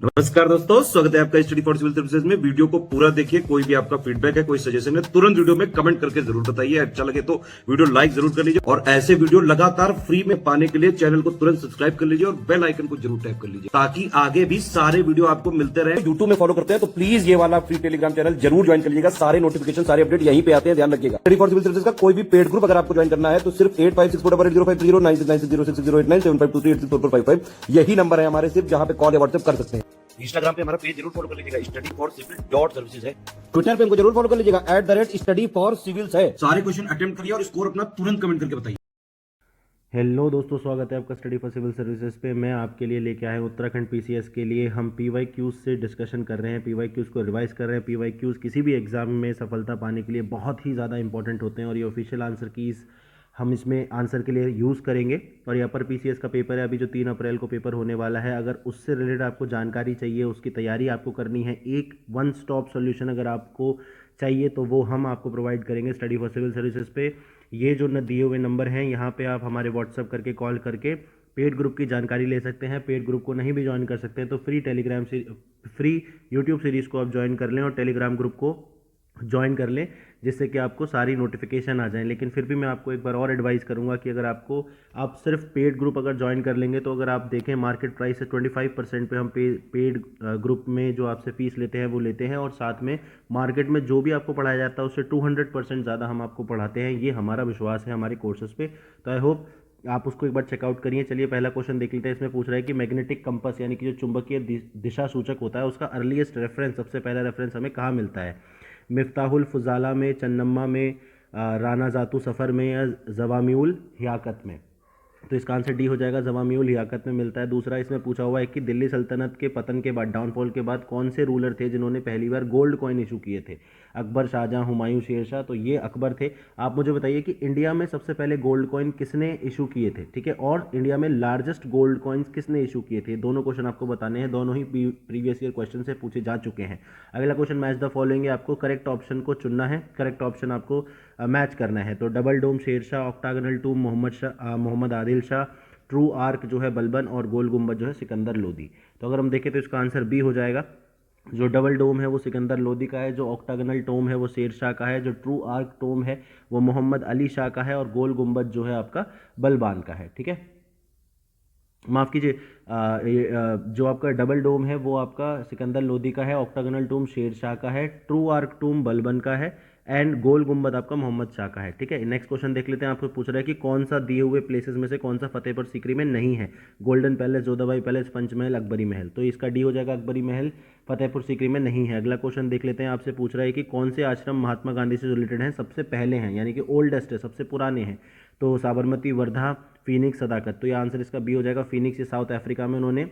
नमस्कार दोस्तों, स्वागत है आपका स्टडी फॉर सिविल सर्विसेज में। वीडियो को पूरा देखिए। कोई भी आपका फीडबैक है, कोई सजेशन है, तुरंत वीडियो में कमेंट करके जरूर बताइए। अच्छा लगे तो वीडियो लाइक जरूर कर लीजिए और ऐसे वीडियो लगातार फ्री में पाने के लिए चैनल को तुरंत सब्सक्राइब कर लीजिए और बेल आइकन को जरूर टैप कर लीजिए ताकि आगे भी सारे वीडियो आपको मिलते रहे। यूट्यूब में फॉलो करते हैं तो प्लीज ये वाला फ्री टेलीग्राम चैनल जरूर ज्वाइन कर लीजिएगा। सारे नोटिफिकेशन, सारे अपडेट यहीं पे आते हैं, ध्यान रखिएगा। स्टडी फॉर सिविल सर्विसेज का कोई भी पेड ग्रुप अगर आपको ज्वाइन करना है तो सिर्फ 856480560660897523864455 यही नंबर है हमारे, सिर्फ जहां पे कॉल या व्हाट्सएप कर सकते हैं। इंस्टाग्राम पे हमारा पेज जरूर फॉलो कर लीजिएगा, study for civil dot services है। ट्विटर पे हमको जरूर फॉलो कर लीजिएगा, @स्टडी फॉर सिविल्स है। सारे क्वेश्चन अटेम्प्ट करिए और स्कोर अपना तुरंत कमेंट करके बताइए। हेलो दोस्तों, स्वागत है आपका स्टडी फॉर सिविल सर्विसेज पे। मैं आपके लिए लेके आया हूँ उत्तराखंड पीसीएस के लिए। हम पीवाईक्यूज से डिस्कशन कर रहे हैं, पीवाईक्यूज को रिवाइज कर रहे हैं। पीवाईक्यूज किसी भी एग्जाम में सफलता पाने के लिए बहुत ही ज़्यादा इंपॉर्टेंट होते हैं और ये ऑफिशियल आंसर कीज हम इसमें आंसर के लिए यूज़ करेंगे। और यहाँ पर पीसीएस का पेपर है अभी जो 3 अप्रैल को पेपर होने वाला है। अगर उससे रिलेटेड आपको जानकारी चाहिए, उसकी तैयारी आपको करनी है, एक वन स्टॉप सोल्यूशन अगर आपको चाहिए तो वो हम आपको प्रोवाइड करेंगे स्टडी फॉर सिविल सर्विसेज पे। ये जो न दिए हुए नंबर हैं यहाँ पे आप हमारे व्हाट्सअप करके कॉल करके पेड ग्रुप की जानकारी ले सकते हैं। पेड ग्रुप को नहीं भी ज्वाइन कर सकते हैं तो फ्री यूट्यूब सीरीज़ को आप ज्वाइन कर लें और टेलीग्राम ग्रुप को ज्वाइन कर लें, जिससे कि आपको सारी नोटिफिकेशन आ जाएं। लेकिन फिर भी मैं आपको एक बार और एडवाइस करूंगा कि अगर आप सिर्फ पेड ग्रुप अगर ज्वाइन कर लेंगे तो अगर आप देखें मार्केट प्राइस से 25% पे हम पेड ग्रुप में जो आपसे फीस लेते हैं वो लेते हैं और साथ में मार्केट में जो भी आपको पढ़ाया जाता है उससे 200% ज़्यादा हम आपको पढ़ाते हैं। ये हमारा विश्वास है हमारे कोर्सेज पे। तो आई होप आप उसको एक बार चेकआउट करिए। चलिए पहला क्वेश्चन देख लेते हैं। इसमें पूछ रहा है कि मैग्नेटिक कंपास यानी कि जो चुंबकीय दिशा सूचक होता है उसका अर्लीस्ट रेफरेंस, सबसे पहला रेफरेंस हमें कहाँ मिलता है? मिफ्ताहुल फुजाला में, चन्नम्मा में, राना जातू सफ़र में या जवामिउल हियाकत में? तो इसका आंसर डी हो जाएगा, जवामिउल हियाकत में मिलता है। दूसरा इसमें पूछा हुआ है कि दिल्ली सल्तनत के पतन के बाद, डाउनफॉल के बाद कौन से रूलर थे जिन्होंने पहली बार गोल्ड कॉइन इशू किए थे? अकबर, शाहजहां, हुमायूं, शेरशाह? तो ये अकबर थे। आप मुझे बताइए कि इंडिया में सबसे पहले गोल्ड कॉइन किसने इशू किए थे, ठीक है, और इंडिया में लार्जेस्ट गोल्ड कॉइन्स किसने इशू किए थे? दोनों क्वेश्चन आपको बताने हैं, दोनों ही प्रीवियस ईयर क्वेश्चन से पूछे जा चुके हैं। अगला क्वेश्चन मैच द फॉलोइंग है, आपको करेक्ट ऑप्शन को चुनना है, करेक्ट ऑप्शन आपको मैच करना है। तो डबल डोम शेरशाह, ऑक्टागनल टूम मोहम्मद आदिल शाह, ट्रू आर्क जो है बलबन और गोल गुंबद जो है सिकंदर लोदी। तो अगर हम देखें तो इसका आंसर बी हो जाएगा। जो डबल डोम है वो सिकंदर लोदी का है, जो ऑक्टागनल टोम है वो शेर शाह का है, जो ट्रू आर्क टोम है वो मोहम्मद अली शाह का है और गोल गुंबद जो है आपका बलबान का है, ठीक है। माफ़ कीजिए, जो आपका डबल डोम है वो आपका सिकंदर लोदी का है, ऑक्टागनल टूम शेर शाह का है, ट्रू आर्क टूम बलबन का है एंड गोल गुंबद आपका मोहम्मद शाह का है, ठीक है। नेक्स्ट क्वेश्चन देख लेते हैं। आपको पूछ रहा है कि कौन सा दिए हुए प्लेसेस में से कौन सा फतेहपुर सीकरी में नहीं है? Golden palace, Jodha Bai palace, Panchmahal, Akbari महल? तो इसका डी हो जाएगा, अकबरी महल फतेहपुर सीकरी में नहीं है। अगला क्वेश्चन देख लेते हैं। आपसे पूछ रहा है कि कौन से आश्रम महात्मा गांधी से रिलेटेड हैं, सबसे पहले हैं यानी कि ओल्डेस्ट है, सबसे पुराने हैं? तो साबरमती, वर्धा, फिनिक्स, सदाकत? तो ये आंसर इसका बी हो जाएगा। फिनिक्स ये साउथ अफ्रीका में उन्होंने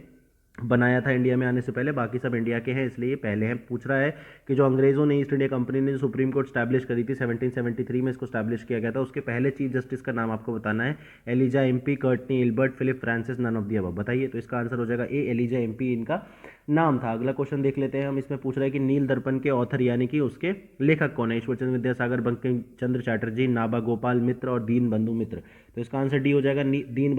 बनाया था इंडिया में आने से पहले, बाकी सब इंडिया के हैं इसलिए ये पहले हैं। पूछ रहा है कि जो अंग्रेजों ने, ईस्ट इंडिया कंपनी ने जो सुप्रीम कोर्ट स्टैब्लिश करी थी 1773 में, इसको स्टैब्लिश किया गया था, उसके पहले चीफ जस्टिस का नाम आपको बताना है। Elijah Impey, Courtney, Ilbert, Philip Francis, none of the above? बताइए। तो इसका आंसर हो जाएगा ए, एलिजा एमपी इनका नाम था। अगला क्वेश्चन देख लेते हैं हम। इसमें पूछ रहा है कि नील दर्पण के ऑथर यानी कि उसके लेखक कौन है? ईश्वरचंद्र विद्यासागर, बंकिम चंद्र चैटर्जी, नाबा गोपाल मित्र और दीन बंधु मित्र? तो इसका आंसर डी हो जाएगा, दीन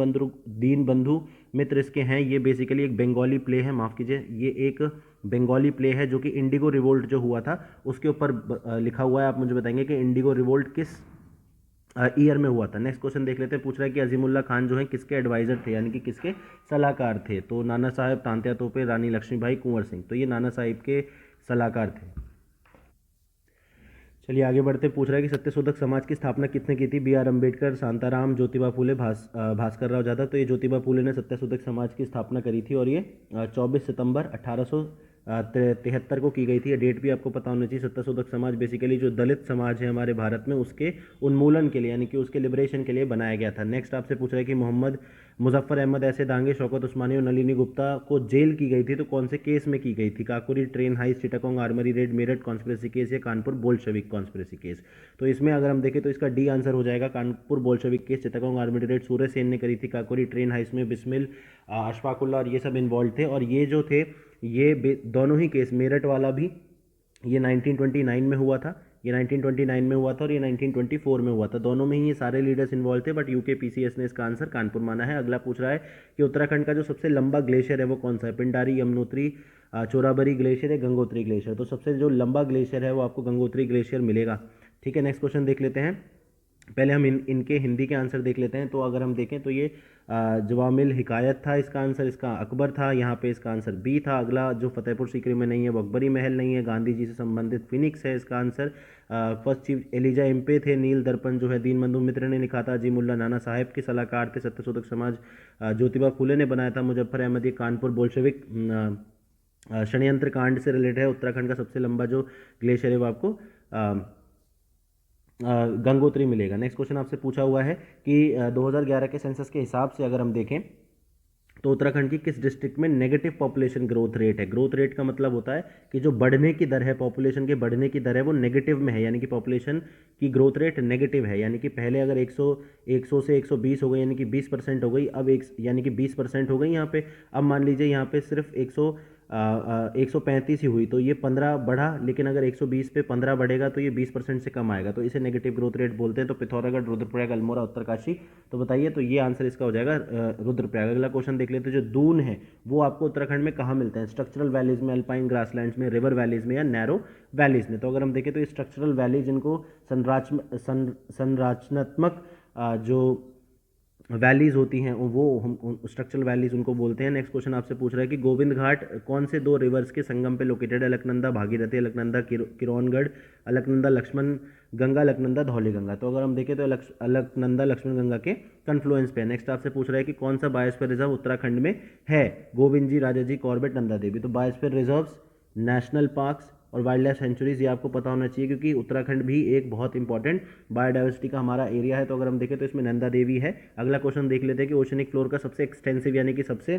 बंधु मित्र इसके हैं। ये बेसिकली एक बंगाली प्ले है, माफ़ कीजिए, ये एक बंगाली प्ले है जो कि इंडिगो रिवोल्ट जो हुआ था उसके ऊपर लिखा हुआ है। आप मुझे बताएंगे कि इंडिगो रिवोल्ट किस ईयर में हुआ था। नेक्स्ट क्वेश्चन देख लेते हैं। पूछ रहा है कि अजीमुल्ला खान जो है किसके एडवाइजर थे यानी कि किसके सलाहकार थे? तो नाना साहब, तांत्या तोपे, रानी लक्ष्मीबाई, कुंवर सिंह? तो ये नाना साहिब के सलाहकार थे। चलिए आगे बढ़ते। पूछ रहा है कि सत्यशोधक समाज की स्थापना किसने की थी? B are Ambedkar, Shantaram, Jyotiba Phule, Bhaskar Rao Jadhav? तो ये ज्योतिबा फूले ने सत्यशोधक समाज की स्थापना करी थी और ये 24 सितंबर 1873 को की गई थी। ये डेट भी आपको पता होना चाहिए। सत्यशोधक समाज बेसिकली जो दलित समाज है हमारे भारत में उसके उन्मूलन के लिए यानी कि उसके लिबरेशन के लिए बनाया गया था। नेक्स्ट आपसे पूछ रहा है कि मोहम्मद मुजफ्फर अहमद ऐसे दांगे, शौकत उस्मानी और नलिनी गुप्ता को जेल की गई थी तो कौन से केस में की गई थी? Kakori train heist, Chittagong armoury raid, Meerut conspiracy case या कानपुर बोल्शेविक कॉन्स्पिरेसी केस? तो इसमें अगर हम देखें तो इसका डी आंसर हो जाएगा, Kanpur Bolshevik case. Chittagong armoury raid Surya Sen ने करी थी, काकोरी ट्रेन हाइस में बिस्मिल, अशफाकुल्ला और ये सब इन्वॉल्व थे। और ये जो थे ये दोनों ही केस, मेरठ वाला भी ये 1929 में हुआ था, ये 1929 में हुआ था और ये 1924 में हुआ था। दोनों में ही ये सारे लीडर्स इन्वॉल्व थे बट यूके पीसीएस ने इसका आंसर कानपुर माना है। अगला पूछ रहा है कि उत्तराखंड का जो सबसे लंबा ग्लेशियर है वो कौन सा है? पिंडारी, यमुनोत्री, चोराबरी ग्लेशियर या गंगोत्री ग्लेशियर। तो सबसे जो लंबा ग्लेशियर है वो आपको गंगोत्री ग्लेशियर मिलेगा। ठीक है, नेक्स्ट क्वेश्चन देख लेते हैं। पहले हम इनके हिंदी के आंसर देख लेते हैं। तो अगर हम देखें तो ये जवामिल हिकायत था इसका आंसर, इसका अकबर था, यहाँ पे इसका आंसर बी था। अगला जो फतेहपुर सीकरी में नहीं है वो अकबरी महल नहीं है, गांधी जी से संबंधित फिनिक्स है इसका answer. First chief Elijah Impey थे, नील दर्पण जो है दीनबंधु मित्र ने लिखा था, अजीमुल्ला नाना साहेब के सलाहकार थे, सत्यशोधक समाज ज्योतिबा फूले ने बनाया था, मुजफ्फर अहमद ये कानपुर बोल्शेविक षड्यंत्र कांड से रिलेटेड है। उत्तराखंड का सबसे लंबा जो ग्लेशियर है वो आपको गंगोत्री मिलेगा। नेक्स्ट क्वेश्चन आपसे पूछा हुआ है कि 2011 के सेंसस के हिसाब से अगर हम देखें तो उत्तराखंड की किस डिस्ट्रिक्ट में नेगेटिव पॉपुलेशन ग्रोथ रेट है। ग्रोथ रेट का मतलब होता है कि जो बढ़ने की दर है, पॉपुलेशन के बढ़ने की दर है वो नेगेटिव में है, यानी कि पॉपुलेशन की ग्रोथ रेट नेगेटिव है। यानी कि पहले अगर 100 से 120 हो गई यानी कि 20% हो गई, अब यानी कि 20% हो गई यहाँ पे। अब मान लीजिए यहाँ पे सिर्फ 135 ही हुई तो ये 15 बढ़ा, लेकिन अगर 120 पे 15 बढ़ेगा तो ये 20% से कम आएगा, तो इसे नेगेटिव ग्रोथ रेट बोलते हैं। तो पिथौरागढ़, रुद्रप्रयाग, अल्मोड़ा, उत्तरकाशी। तो बताइए, तो ये आंसर इसका हो जाएगा रुद्रप्रयाग। अगला क्वेश्चन देख लेते हैं। जो दून है वो आपको उत्तराखंड में कहाँ मिलते हैं? स्ट्रक्चरल वैलीज में, अल्पाइन ग्रासलैंड्स में, रिवर वैलीज में या नैरो वैलीज में? तो अगर हम देखें तो ये स्ट्रक्चरल वैली जिनको संरचनात्मक जो वैलीज होती हैं वो हम स्ट्रक्चरल वैलीज उनको बोलते हैं। नेक्स्ट क्वेश्चन आपसे पूछ रहा है कि गोविंद घाट कौन से दो रिवर्स के संगम पे लोकेटेड है? अलकनंदा भागीरथी, अलकनंदा किरोनगढ़, अलकनंदा लक्ष्मण गंगा, अलकनंदा धौली गंगा। तो अगर हम देखें तो अलकनंदा लक्ष्मण गंगा के कन्फ्लुएंस पे। नेक्स्ट आपसे पूछ रहा है कि कौन सा बायोस्फीयर रिजर्व उत्तराखंड में है? गोविंद जी, राजा जी, कॉर्बेट, नंदा देवी। तो बायोस्फीयर रिजर्व्स, नेशनल पार्क्स और वाइल्ड लाइफ सेंचुरीज ये आपको पता होना चाहिए, क्योंकि उत्तराखंड भी एक बहुत इंपॉर्टेंट बायोडाइवर्सिटी का हमारा एरिया है। तो अगर हम देखें तो इसमें नंदा देवी है। अगला क्वेश्चन देख लेते हैं कि ओशनिक फ्लोर का सबसे एक्सटेंसिव यानी कि सबसे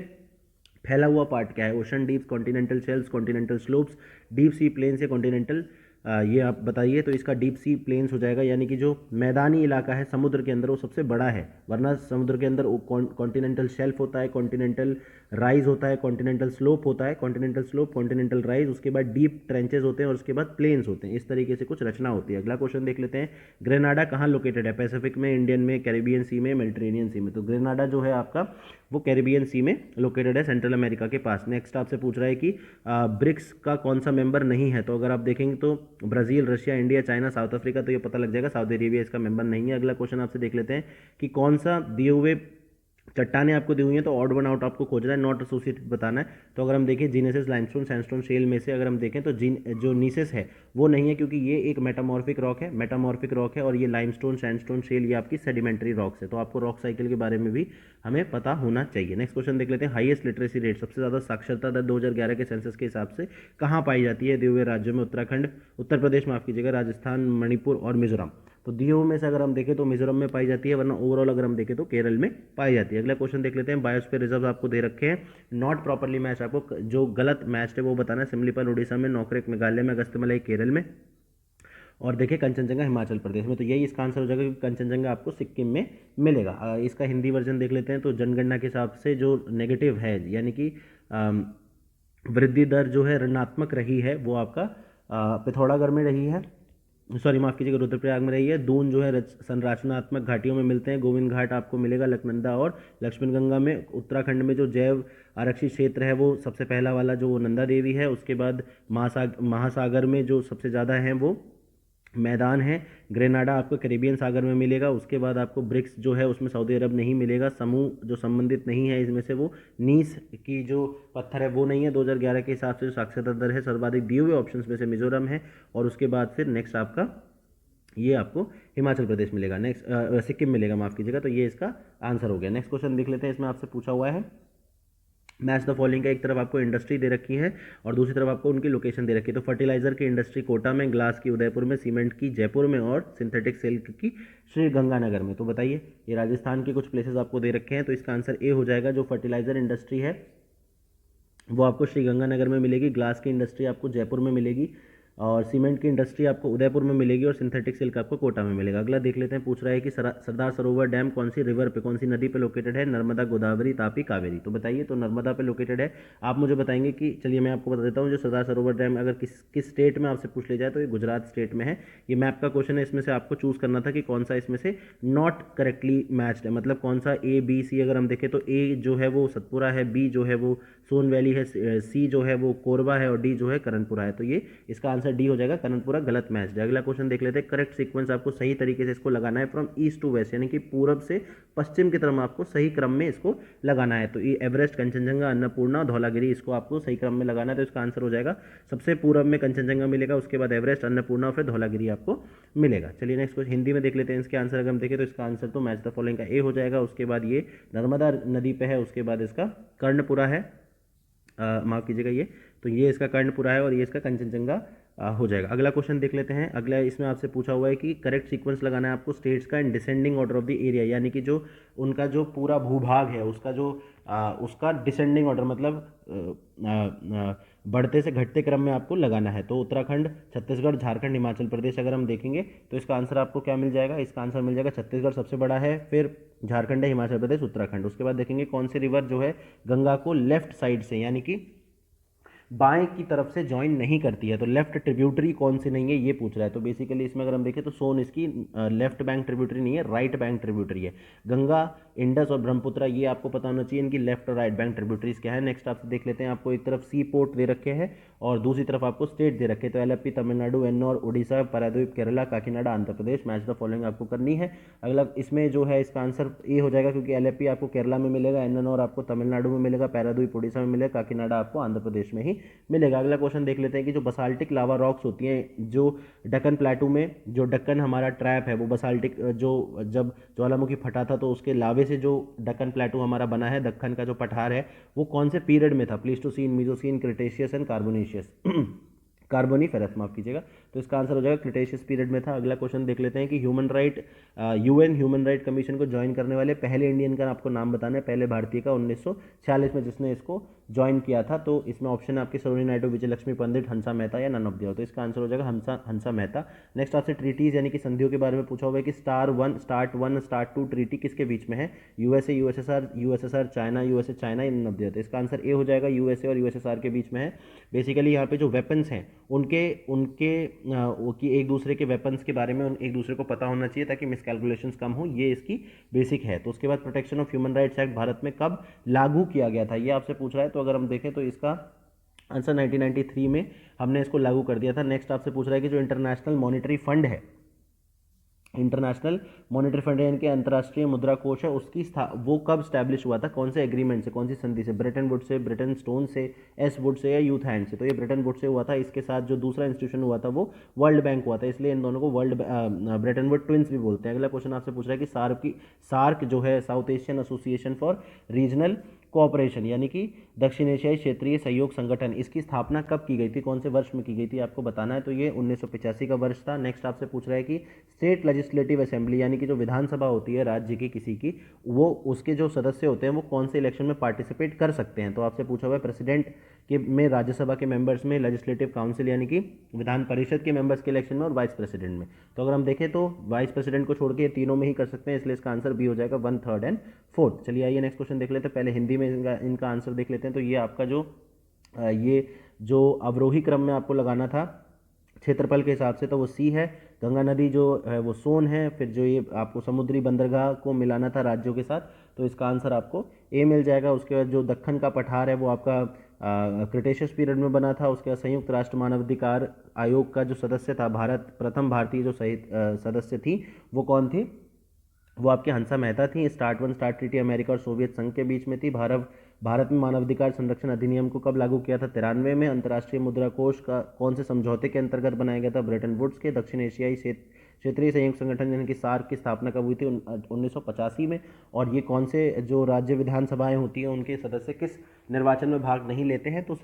फैला हुआ पार्ट क्या है? Ocean deeps, continental shelves, continental slopes, deep sea plains या कॉन्टिनेंटल, ये आप बताइए। तो इसका डीप सी प्लेन्स हो जाएगा, यानी कि जो मैदानी इलाका है समुद्र के अंदर वो सबसे बड़ा है, वरना समुद्र के अंदर कॉन्टिनेंटल शेल्फ होता है, कॉन्टिनेंटल राइज होता है, कॉन्टिनेंटल स्लोप होता है, कॉन्टिनेंटल स्लोप, कॉन्टिनेंटल राइज, उसके बाद डीप ट्रेंचेस होते हैं और उसके बाद प्लेन्स होते हैं। इस तरीके से कुछ रचना होती है। अगला क्वेश्चन देख लेते हैं। ग्रेनाडा कहाँ लोकेटेड है? पैसिफिक में, इंडियन में, कैरिबियन सी में, मेडिटेरेनियन सी में? तो ग्रेनाडा जो है आपका वो कैरिबियन सी में लोकेटेड है, सेंट्रल अमेरिका के पास। नेक्स्ट आपसे पूछ रहा है कि ब्रिक्स का कौन सा मेंबर नहीं है? तो अगर आप देखेंगे तो Brazil, Russia, India, China, south Africa. तो ये पता लग जाएगा सऊदी अरेबिया इसका मेंबर नहीं है। अगला क्वेश्चन आपसे देख लेते हैं कि कौन सा दिए हुए चट्टानें आपको दी हुई हैं तो ऑड वन आउट आपको खोजना है, नॉट एसोसिएटेड बताना है। तो अगर हम देखें जीनेसिस, लाइमस्टोन, सैंडस्टोन, शेल में से अगर हम देखें तो जो नीसिस है वो नहीं है, क्योंकि ये एक मेटामॉर्फिक रॉक है, मेटामॉर्फिक रॉक है। और ये लाइमस्टोन, सैंडस्टोन, शेल ये आपकी सेडिमेंट्री रॉक्स है। तो आपको रॉक साइकिल के बारे में भी हमें पता होना चाहिए। नेक्स्ट क्वेश्चन देख लेते हैं। हाईएस्ट लिटरेसी रेट, सबसे ज़्यादा साक्षरता दर 2011 के सेंसस के हिसाब से कहाँ पाई जाती है? दिए हुए राज्यों में उत्तराखंड, उत्तर प्रदेश माफ कीजिएगा, राजस्थान, मणिपुर और मिजोरम। तो दिए हुए में से अगर हम देखें तो मिजोरम में पाई जाती है, वरना ओवरऑल अगर हम देखें तो केरल में पाई जाती है। अगला क्वेश्चन देख लेते हैं। बायोस्फीयर रिजर्व आपको दे रखे हैं, नॉट प्रॉपरली मैच, आपको जो गलत मैच है वो बताना है। सिमलीपाल उड़ीसा में, नौकरेक मेघालय में, अगस्त्यमलाई केरल में और देखिए कंचनजंगा हिमाचल प्रदेश में। तो यही इसका आंसर हो जाएगा, क्योंकि कंचनजंगा आपको सिक्किम में मिलेगा। इसका हिंदी वर्जन देख लेते हैं। तो जनगणना के हिसाब से जो नेगेटिव है, यानी कि वृद्धि दर जो है ऋणात्मक रही है, वो आपका पिथौरागढ़ में रही है, सॉरी माफ़ कीजिएगा, रुद्रप्रयाग में रही है। दून जो है संरचनात्मक घाटियों में मिलते हैं। गोविंद घाट आपको मिलेगा अलकनंदा और लक्ष्मणगंगा में। उत्तराखंड में जो जैव आरक्षित क्षेत्र है वो सबसे पहला वाला जो नंदा देवी है। उसके बाद महासागर में जो सबसे ज़्यादा हैं वो मैदान है। ग्रेनाडा आपको कैरिबियन सागर में मिलेगा। उसके बाद आपको ब्रिक्स जो है उसमें सऊदी अरब नहीं मिलेगा। समूह जो संबंधित नहीं है इसमें से वो नीस की जो पत्थर है वो नहीं है। 2011 के हिसाब से जो साक्षरता दर है सर्वाधिक दिए हुए ऑप्शंस में से मिजोरम है। और उसके बाद फिर नेक्स्ट आपका ये आपको हिमाचल प्रदेश मिलेगा, नेक्स्ट सिक्किम मिलेगा, माफ़ कीजिएगा। तो ये इसका आंसर हो गया। नेक्स्ट क्वेश्चन देख लेते हैं। इसमें आपसे पूछा हुआ है मैच द फॉलोइंग का, एक तरफ आपको इंडस्ट्री दे रखी है और दूसरी तरफ आपको उनकी लोकेशन दे रखी है। तो फर्टिलाइजर की इंडस्ट्री कोटा में, ग्लास की उदयपुर में, सीमेंट की जयपुर में और सिंथेटिक सिल्क की श्री गंगानगर में। तो बताइए, ये राजस्थान के कुछ प्लेसेस आपको दे रखे हैं। तो इसका आंसर ए हो जाएगा। जो फर्टिलाइजर इंडस्ट्री है वो आपको श्री गंगानगर में मिलेगी, ग्लास की इंडस्ट्री आपको जयपुर में मिलेगी और सीमेंट की इंडस्ट्री आपको उदयपुर में मिलेगी और सिंथेटिक सिल्क आपको कोटा में मिलेगा। अगला देख लेते हैं। पूछ रहा है कि सरदार सरोवर डैम कौन सी रिवर पे, कौन सी नदी पे लोकेटेड है? नर्मदा, गोदावरी, तापी, कावेरी। तो बताइए, तो नर्मदा पे लोकेटेड है। आप मुझे बताएंगे कि, चलिए मैं आपको बता देता हूँ, जो सरदार सरोवर डैम अगर किस स्टेट में आपसे पूछ लिया जाए तो ये गुजरात स्टेट में है। ये मैप का क्वेश्चन है, इसमें से आपको चूज़ करना था कि कौन सा इसमें से नॉट करेक्टली मैच्ड है, मतलब कौन सा A, B, C। अगर हम देखें तो A जो है वो सतपुरा है, B जो है वो सोन वैली है, सी जो है वो कोरबा है और डी जो है करणपुरा है। तो ये इसका आंसर डी हो जाएगा, करणपुरा गलत मैच है। अगला क्वेश्चन देख लेते हैं। करेक्ट सीक्वेंस आपको सही तरीके से इसको लगाना है फ्रॉम ईस्ट टू वेस्ट, यानी कि पूरब से पश्चिम की तरफ आपको सही क्रम में इसको लगाना है। तो ये एवरेस्ट, कंचनजंगा, अन्नपूर्णा, धौलागिरी, इसको आपको सही क्रम में लगाना है। तो इसका आंसर हो जाएगा सबसे पूरब में कंचनजंगा मिलेगा, उसके बाद एवरेस्ट, अन्नपूर्णा और फिर धौलागिरी आपको मिलेगा। चलिए नेक्स्ट क्वेश्चन हिंदी में देख लेते हैं। इसके आंसर अगर हम देखें तो इसका आंसर तो मैच द फॉलोइंग का ए हो जाएगा। उसके बाद ये नर्मदा नदी पे है, उसके बाद इसका कर्णपुरा है, माफ कीजिएगा ये, तो ये इसका कर्णपुरा है और ये इसका कंचनजंगा हो जाएगा। अगला क्वेश्चन देख लेते हैं। अगला इसमें आपसे पूछा हुआ है कि करेक्ट सीक्वेंस लगाना है आपको स्टेट्स का in descending order of the area, यानी कि जो उनका जो पूरा भूभाग है उसका जो उसका डिसेंडिंग ऑर्डर मतलब बढ़ते से घटते क्रम में आपको लगाना है। तो उत्तराखंड, छत्तीसगढ़, झारखंड, हिमाचल प्रदेश अगर हम देखेंगे तो इसका आंसर आपको क्या मिल जाएगा, इसका आंसर मिल जाएगा छत्तीसगढ़ सबसे बड़ा है, फिर झारखंड है, हिमाचल प्रदेश, उत्तराखंड। उसके बाद देखेंगे कौन सी रिवर जो है गंगा को लेफ्ट साइड से यानी कि बाएं की तरफ से ज्वाइन नहीं करती है, तो लेफ्ट ट्रिब्यूटरी कौन सी नहीं है ये पूछ रहा है। तो बेसिकली इसमें अगर हम देखें तो सोन इसकी लेफ्ट बैंक ट्रिब्यूटरी नहीं है, राइट बैंक ट्रिब्यूटरी है। गंगा, इंडस और ब्रह्मपुत्र ये आपको पता होना चाहिए इनकी लेफ्ट और राइट बैंक ट्रिब्यूटरीज क्या है। नेक्स्ट आपसे देख लेते हैं। आपको एक तरफ सी पोर्ट दे रखे हैं और दूसरी तरफ आपको स्टेट दे रखे हैं। तो LAP Tamil Nadu, Ennore Orissa, Paradip Kerala, Kakinada Andhra Pradesh. Match the following आपको करनी है। अगला इसमें जो है इसका आंसर ए हो जाएगा, क्योंकि एलएपी आपको केरला में मिलेगा, एन्नौर आपको तमिलनाडु में मिलेगा, पारादीप उड़ीसा में मिलेगा, काकीनाडा आपको आंध्र प्रदेश में ही मिलेगा। अगला क्वेश्चन देख लेते हैं कि जो बसाल्टिक लावा रॉक्स होती हैं जो डक्कन प्लेटू में, जो डक्कन हमारा ट्रैप है वो बसाल्टिक, जो जब ज्वालामुखी फटा था तो उसके लावे से जो डक्कन प्लेटू हमारा बना है, दक्कन का जो पठार है वो कौन से पीरियड में था, Pleistocene, Miocene, Cretaceous and carbonaceous Carboniferous, माफ कीजिएगा। तो इसका आंसर हो जाएगा क्रिटेशियस पीरियड में था। अगला क्वेश्चन देख लेते हैं कि यूएन ह्यूमन राइट कमीशन को ज्वाइन करने वाले पहले इंडियन का आपको नाम बताना है, पहले भारतीय का 1946 में जिसने इसको ज्वाइन किया था। तो इसमें ऑप्शन है आपके सरोजिनी नायडू, विजय लक्ष्मी पंडित, हंसा मेहता या नन ऑफ द। तो इसका आंसर हो जाएगा हंसा मेहता। नेक्स्ट आपसे ट्रीटीज यानी कि संधियों के बारे में पूछा हुआ है कि स्टार्ट 2 ट्रीटी किसके बीच में है, USA USSR, China USA China या नन ऑफ द। तो इसका आंसर ए हो जाएगा, यूएसए और यूएसएसआर के बीच में है। बेसिकली यहाँ पे जो वेपन्स हैं उनके कि एक दूसरे के वेपन्स के बारे में एक दूसरे को पता होना चाहिए ताकि मिसकैलकुलेशंस कम हो, ये इसकी बेसिक है। तो उसके बाद protection of human rights act Bharat में कब लागू किया गया था ये आपसे पूछ रहा है। तो अगर हम देखें तो इसका आंसर 1993 में हमने इसको लागू कर दिया था। नेक्स्ट आपसे पूछ रहा है कि जो इंटरनेशनल मॉनेटरी फंड है, इंटरनेशनल मॉनेटरी फंड यानी कि अंतर्राष्ट्रीय मुद्रा कोष है, उसकी वो कब स्टैब्लिश हुआ था, कौन से एग्रीमेंट से, कौन सी संधि से, Brayton would say, Britain stone से, एस वुड से या यूथ हैंड से। तो ये ब्रेटन वुड से हुआ था। इसके साथ जो दूसरा इंस्टीट्यूशन हुआ था वो वर्ल्ड बैंक हुआ था, इसलिए इन दोनों को ब्रेटन वुड ट्विंस भी बोलते हैं। अगला क्वेश्चन आपसे पूछ रहा है कि सार्क जो है south Asian association for regional cooperation यानी कि दक्षिण एशियाई क्षेत्रीय सहयोग संगठन, इसकी स्थापना कब की गई थी, कौन से वर्ष में की गई थी आपको बताना है। तो ये 1985 का वर्ष था। नेक्स्ट आपसे पूछ रहा है कि स्टेट लेजिस्लेटिव असेंबली यानी कि जो विधानसभा होती है राज्य की किसी की, वो उसके जो सदस्य होते हैं वो कौन से इलेक्शन में पार्टिसिपेट कर सकते हैं। तो आपसे पूछा हुआ है प्रेसिडेंट के में, राज्यसभा के मेंबर्स में, लेजिस्लेटिव काउंसिल यानी कि विधान परिषद के मेंबर्स के इलेक्शन में और वाइस प्रेसिडेंट में। तो अगर हम देखें तो वाइस प्रेसिडेंट को छोड़ के ये तीनों में ही कर सकते हैं, इसलिए इसका आंसर बी हो जाएगा 1, 3 एंड 4। चलिए आइए नेक्स्ट क्वेश्चन देख लेते हैं। पहले हिंदी में इनका आंसर देख लेते हैं। तो ये आपका ये जो अवरोही क्रम में आपको लगाना था क्षेत्रफल के हिसाब से तो वो सी है, गंगा नदी जो है वो सोन है, फिर जो ये आपको समुद्री बंदरगाह को मिलाना था राज्यों के साथ, तो इसका आंसर आपको ए मिल जाएगा। उसके बाद जो दक्कन का पठार है वो आपका क्रिटेशियस पीरियड में बना था। उसके बाद संयुक्त राष्ट्र मानवाधिकार आयोग का जो सदस्य था, प्रथम भारतीय जो सदस्य थी वो कौन थी, वो आपके हंसा मेहता थी। स्टार्ट 1 स्टार्ट ट्रीटी अमेरिका और सोवियत संघ के बीच में थी। भारत में मानवाधिकार संरक्षण अधिनियम को कब लागू किया था, 93 में। अंतर्राष्ट्रीय मुद्रा कोष का कौन से समझौते के अंतर्गत बनाया गया था, ब्रेटन वुड्स के। दक्षिण एशियाई क्षेत्रीय संयुक्त संगठन यानी कि सार्क की स्थापना कब हुई थी, 1985 में। और ये कौन से जो राज्य विधानसभाएं होती हैं उनके सदस्य किस निर्वाचन में भाग नहीं लेते हैं, तो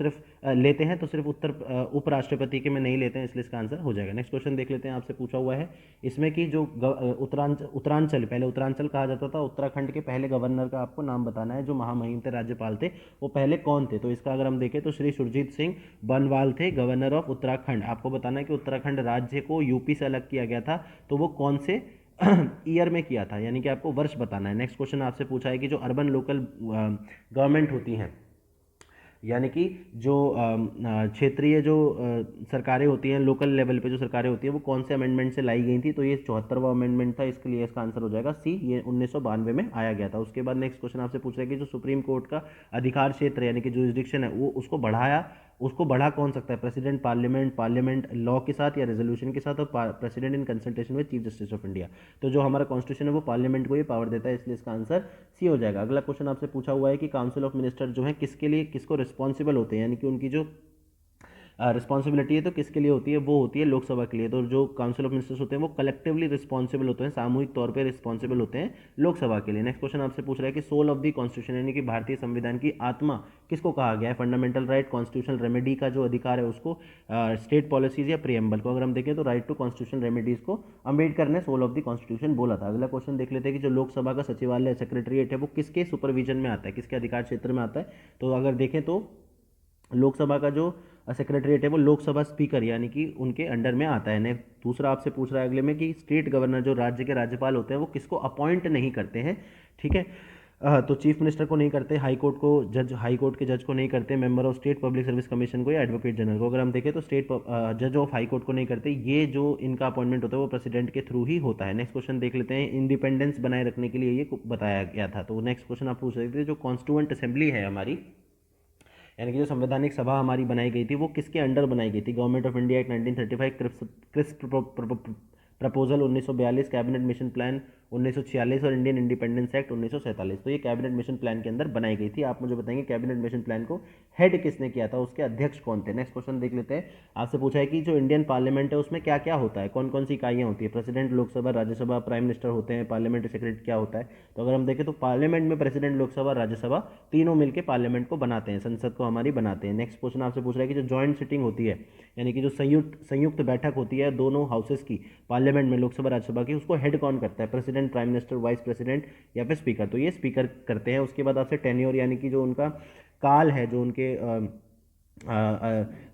सिर्फ उपराष्ट्रपति के में नहीं लेते हैं, इसलिए इसका आंसर हो जाएगा। नेक्स्ट क्वेश्चन देख लेते हैं। आपसे पूछा हुआ है इसमें कि जो उत्तरांचल पहले उत्तरांचल कहा जाता था, उत्तराखंड के पहले गवर्नर का आपको नाम बताना है। जो महामहिम थे, राज्यपाल थे, वो पहले कौन थे। तो इसका अगर हम देखें तो श्री सुरजीत सिंह बनवाल थे, गवर्नर ऑफ उत्तराखंड। आपको बताना है कि उत्तराखंड राज्य को यूपी से अलग किया गया था, तो वो कौन से ईयर में किया था, यानी कि आपको वर्ष बताना है। नेक्स्ट क्वेश्चन आपसे पूछा है कि जो अर्बन लोकल गवर्नमेंट होती हैं, यानी कि जो क्षेत्रीय जो सरकारें होती हैं, लोकल लेवल पे जो सरकारें होती हैं, वो कौन से अमेंडमेंट से लाई गई थी, तो ये 74वां अमेंडमेंट था, इसके लिए इसका आंसर हो जाएगा सी, ये 1992 में आया गया था। उसके बाद नेक्स्ट क्वेश्चन आपसे पूछ रहा है कि जो सुप्रीम कोर्ट का अधिकार क्षेत्र यानी कि जुरिस्डिक्शन है, वो उसको बढ़ा कौन सकता है, प्रेसिडेंट, पार्लियामेंट लॉ के साथ या रेजोल्यूशन के साथ, और president in consultation with chief justice of India. तो जो हमारा कॉन्स्टिट्यूशन है वो पार्लियामेंट को ये पावर देता है, इसलिए इसका आंसर सी हो जाएगा। अगला क्वेश्चन आपसे पूछा हुआ है कि काउंसिल ऑफ मिनिस्टर जो है किसके लिए, किसको रिस्पॉन्सिबल होते हैं, यानी कि उनकी जो रिस्पॉन्सिबिलिटी है तो किसके लिए होती है, वो होती है लोकसभा के लिए। तो जो काउंसिल ऑफ मिनिस्टर्स होते हैं वो कलेक्टिवली रिस्पॉन्सिबल होते हैं, सामूहिक तौर पे रिस्पॉन्सिबल होते हैं लोकसभा के लिए। नेक्स्ट क्वेश्चन आपसे पूछ रहा है कि सोल ऑफ द कॉन्स्टिट्यूशन यानी कि भारतीय संविधान की आत्मा किसको कहा गया है, फंडामेंटल राइट, कॉन्स्टिट्यूशनल रेमेडी का जो अधिकार है उसको, स्टेट पॉलिसीज या प्रियम्बल को। अगर हम देखें तो राइट टू कॉन्स्टिट्यूशनल रेमेडीज को अम्बेडकर ने सोल ऑफ द कॉन्स्टिट्यूशन बोला था। अगला क्वेश्चन देख लेते हैं कि जो लोकसभा का सचिवालय सेक्रेटरीट है वो किसके सुपरविजन में आता है, किसके अधिकार क्षेत्र में आता है। तो अगर देखें तो लोकसभा का जो सेक्रेटरीट है वो लोकसभा स्पीकर यानी कि उनके अंडर में आता है। नेक्स्ट दूसरा आपसे पूछ रहा है अगले में कि स्टेट गवर्नर जो राज्य के राज्यपाल होते हैं वो किसको अपॉइंट नहीं करते हैं, ठीक है। तो चीफ मिनिस्टर को नहीं करते, हाई कोर्ट के जज को नहीं करते, member of state public service commission को या एडवोकेट जनरल को। अगर हम देखें तो स्टेट जज ऑफ हाई कोर्ट को नहीं करते, ये जो इनका अपॉइंटमेंट होता है वो प्रेसिडेंट के थ्रू ही होता है। नेक्स्ट क्वेश्चन देख लेते हैं, इंडिपेंडेंस बनाए रखने के लिए ये बताया गया था। तो नेक्स्ट क्वेश्चन आप पूछ सकते थे, जो कॉन्स्टिट्यूएंट असेंबली है हमारी यानी कि जो संवैधानिक सभा हमारी बनाई गई थी वो किसके अंडर बनाई गई थी, Government of India Act 1935, Cripps proposal 1942, cabinet mission plan 1946 और इंडियन इंडिपेंडेंस एक्ट 1947। तो ये कैबिनेट मिशन प्लान के अंदर बनाई गई थी। आप मुझे बताएंगे कैबिनेट मिशन प्लान को हेड किसने किया था, उसके अध्यक्ष कौन थे। नेक्स्ट क्वेश्चन देख लेते हैं, आपसे पूछा है कि जो इंडियन पार्लियामेंट है उसमें क्या क्या होता है, कौन कौन सी इकाइयाँ होती है, president, Lok Sabha, Rajya Sabha, prime minister होते हैं, पार्लियामेंट्री सेक्रेटरी क्या होता है। तो अगर हम देखें तो पार्लियामेंट में प्रेसिडेंट, लोकसभा, राज्यसभा तीनों मिलकर पार्लियामेंट को बनाते हैं, संसद को हमारी बनाते हैं। नेक्स्ट क्वेश्चन आपसे पूछ रहा है कि जो जॉइंट सिटिंग होती है यानी कि जो संयुक्त बैठक होती है दोनों हाउसेस की, पार्लियामेंट में लोकसभा राज्यसभा की, उसको हेड कौन करता है, president, prime minister, vice president या फिर स्पीकर। तो ये स्पीकर करते हैं। उसके बाद आपसे टेन्योर यानी कि जो उनका काल है, जो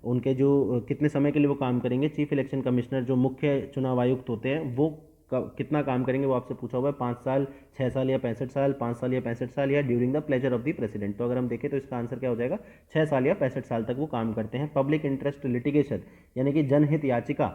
उनके जो कितने समय के लिए वो काम करेंगे, चीफ इलेक्शन कमिश्नर जो मुख्य चुनाव आयुक्त होते हैं वो कितना काम करेंगे वो आपसे पूछा हुआ है, 5 साल, 6 साल या 65 साल, 5 साल या 65 साल, या during the pleasure of the president. तो अगर हम देखें तो इसका आंसर क्या हो जाएगा, 6 साल या 65 साल तक वो काम करते हैं। पब्लिक इंटरेस्ट लिटिगेशन यानी कि जनहित याचिका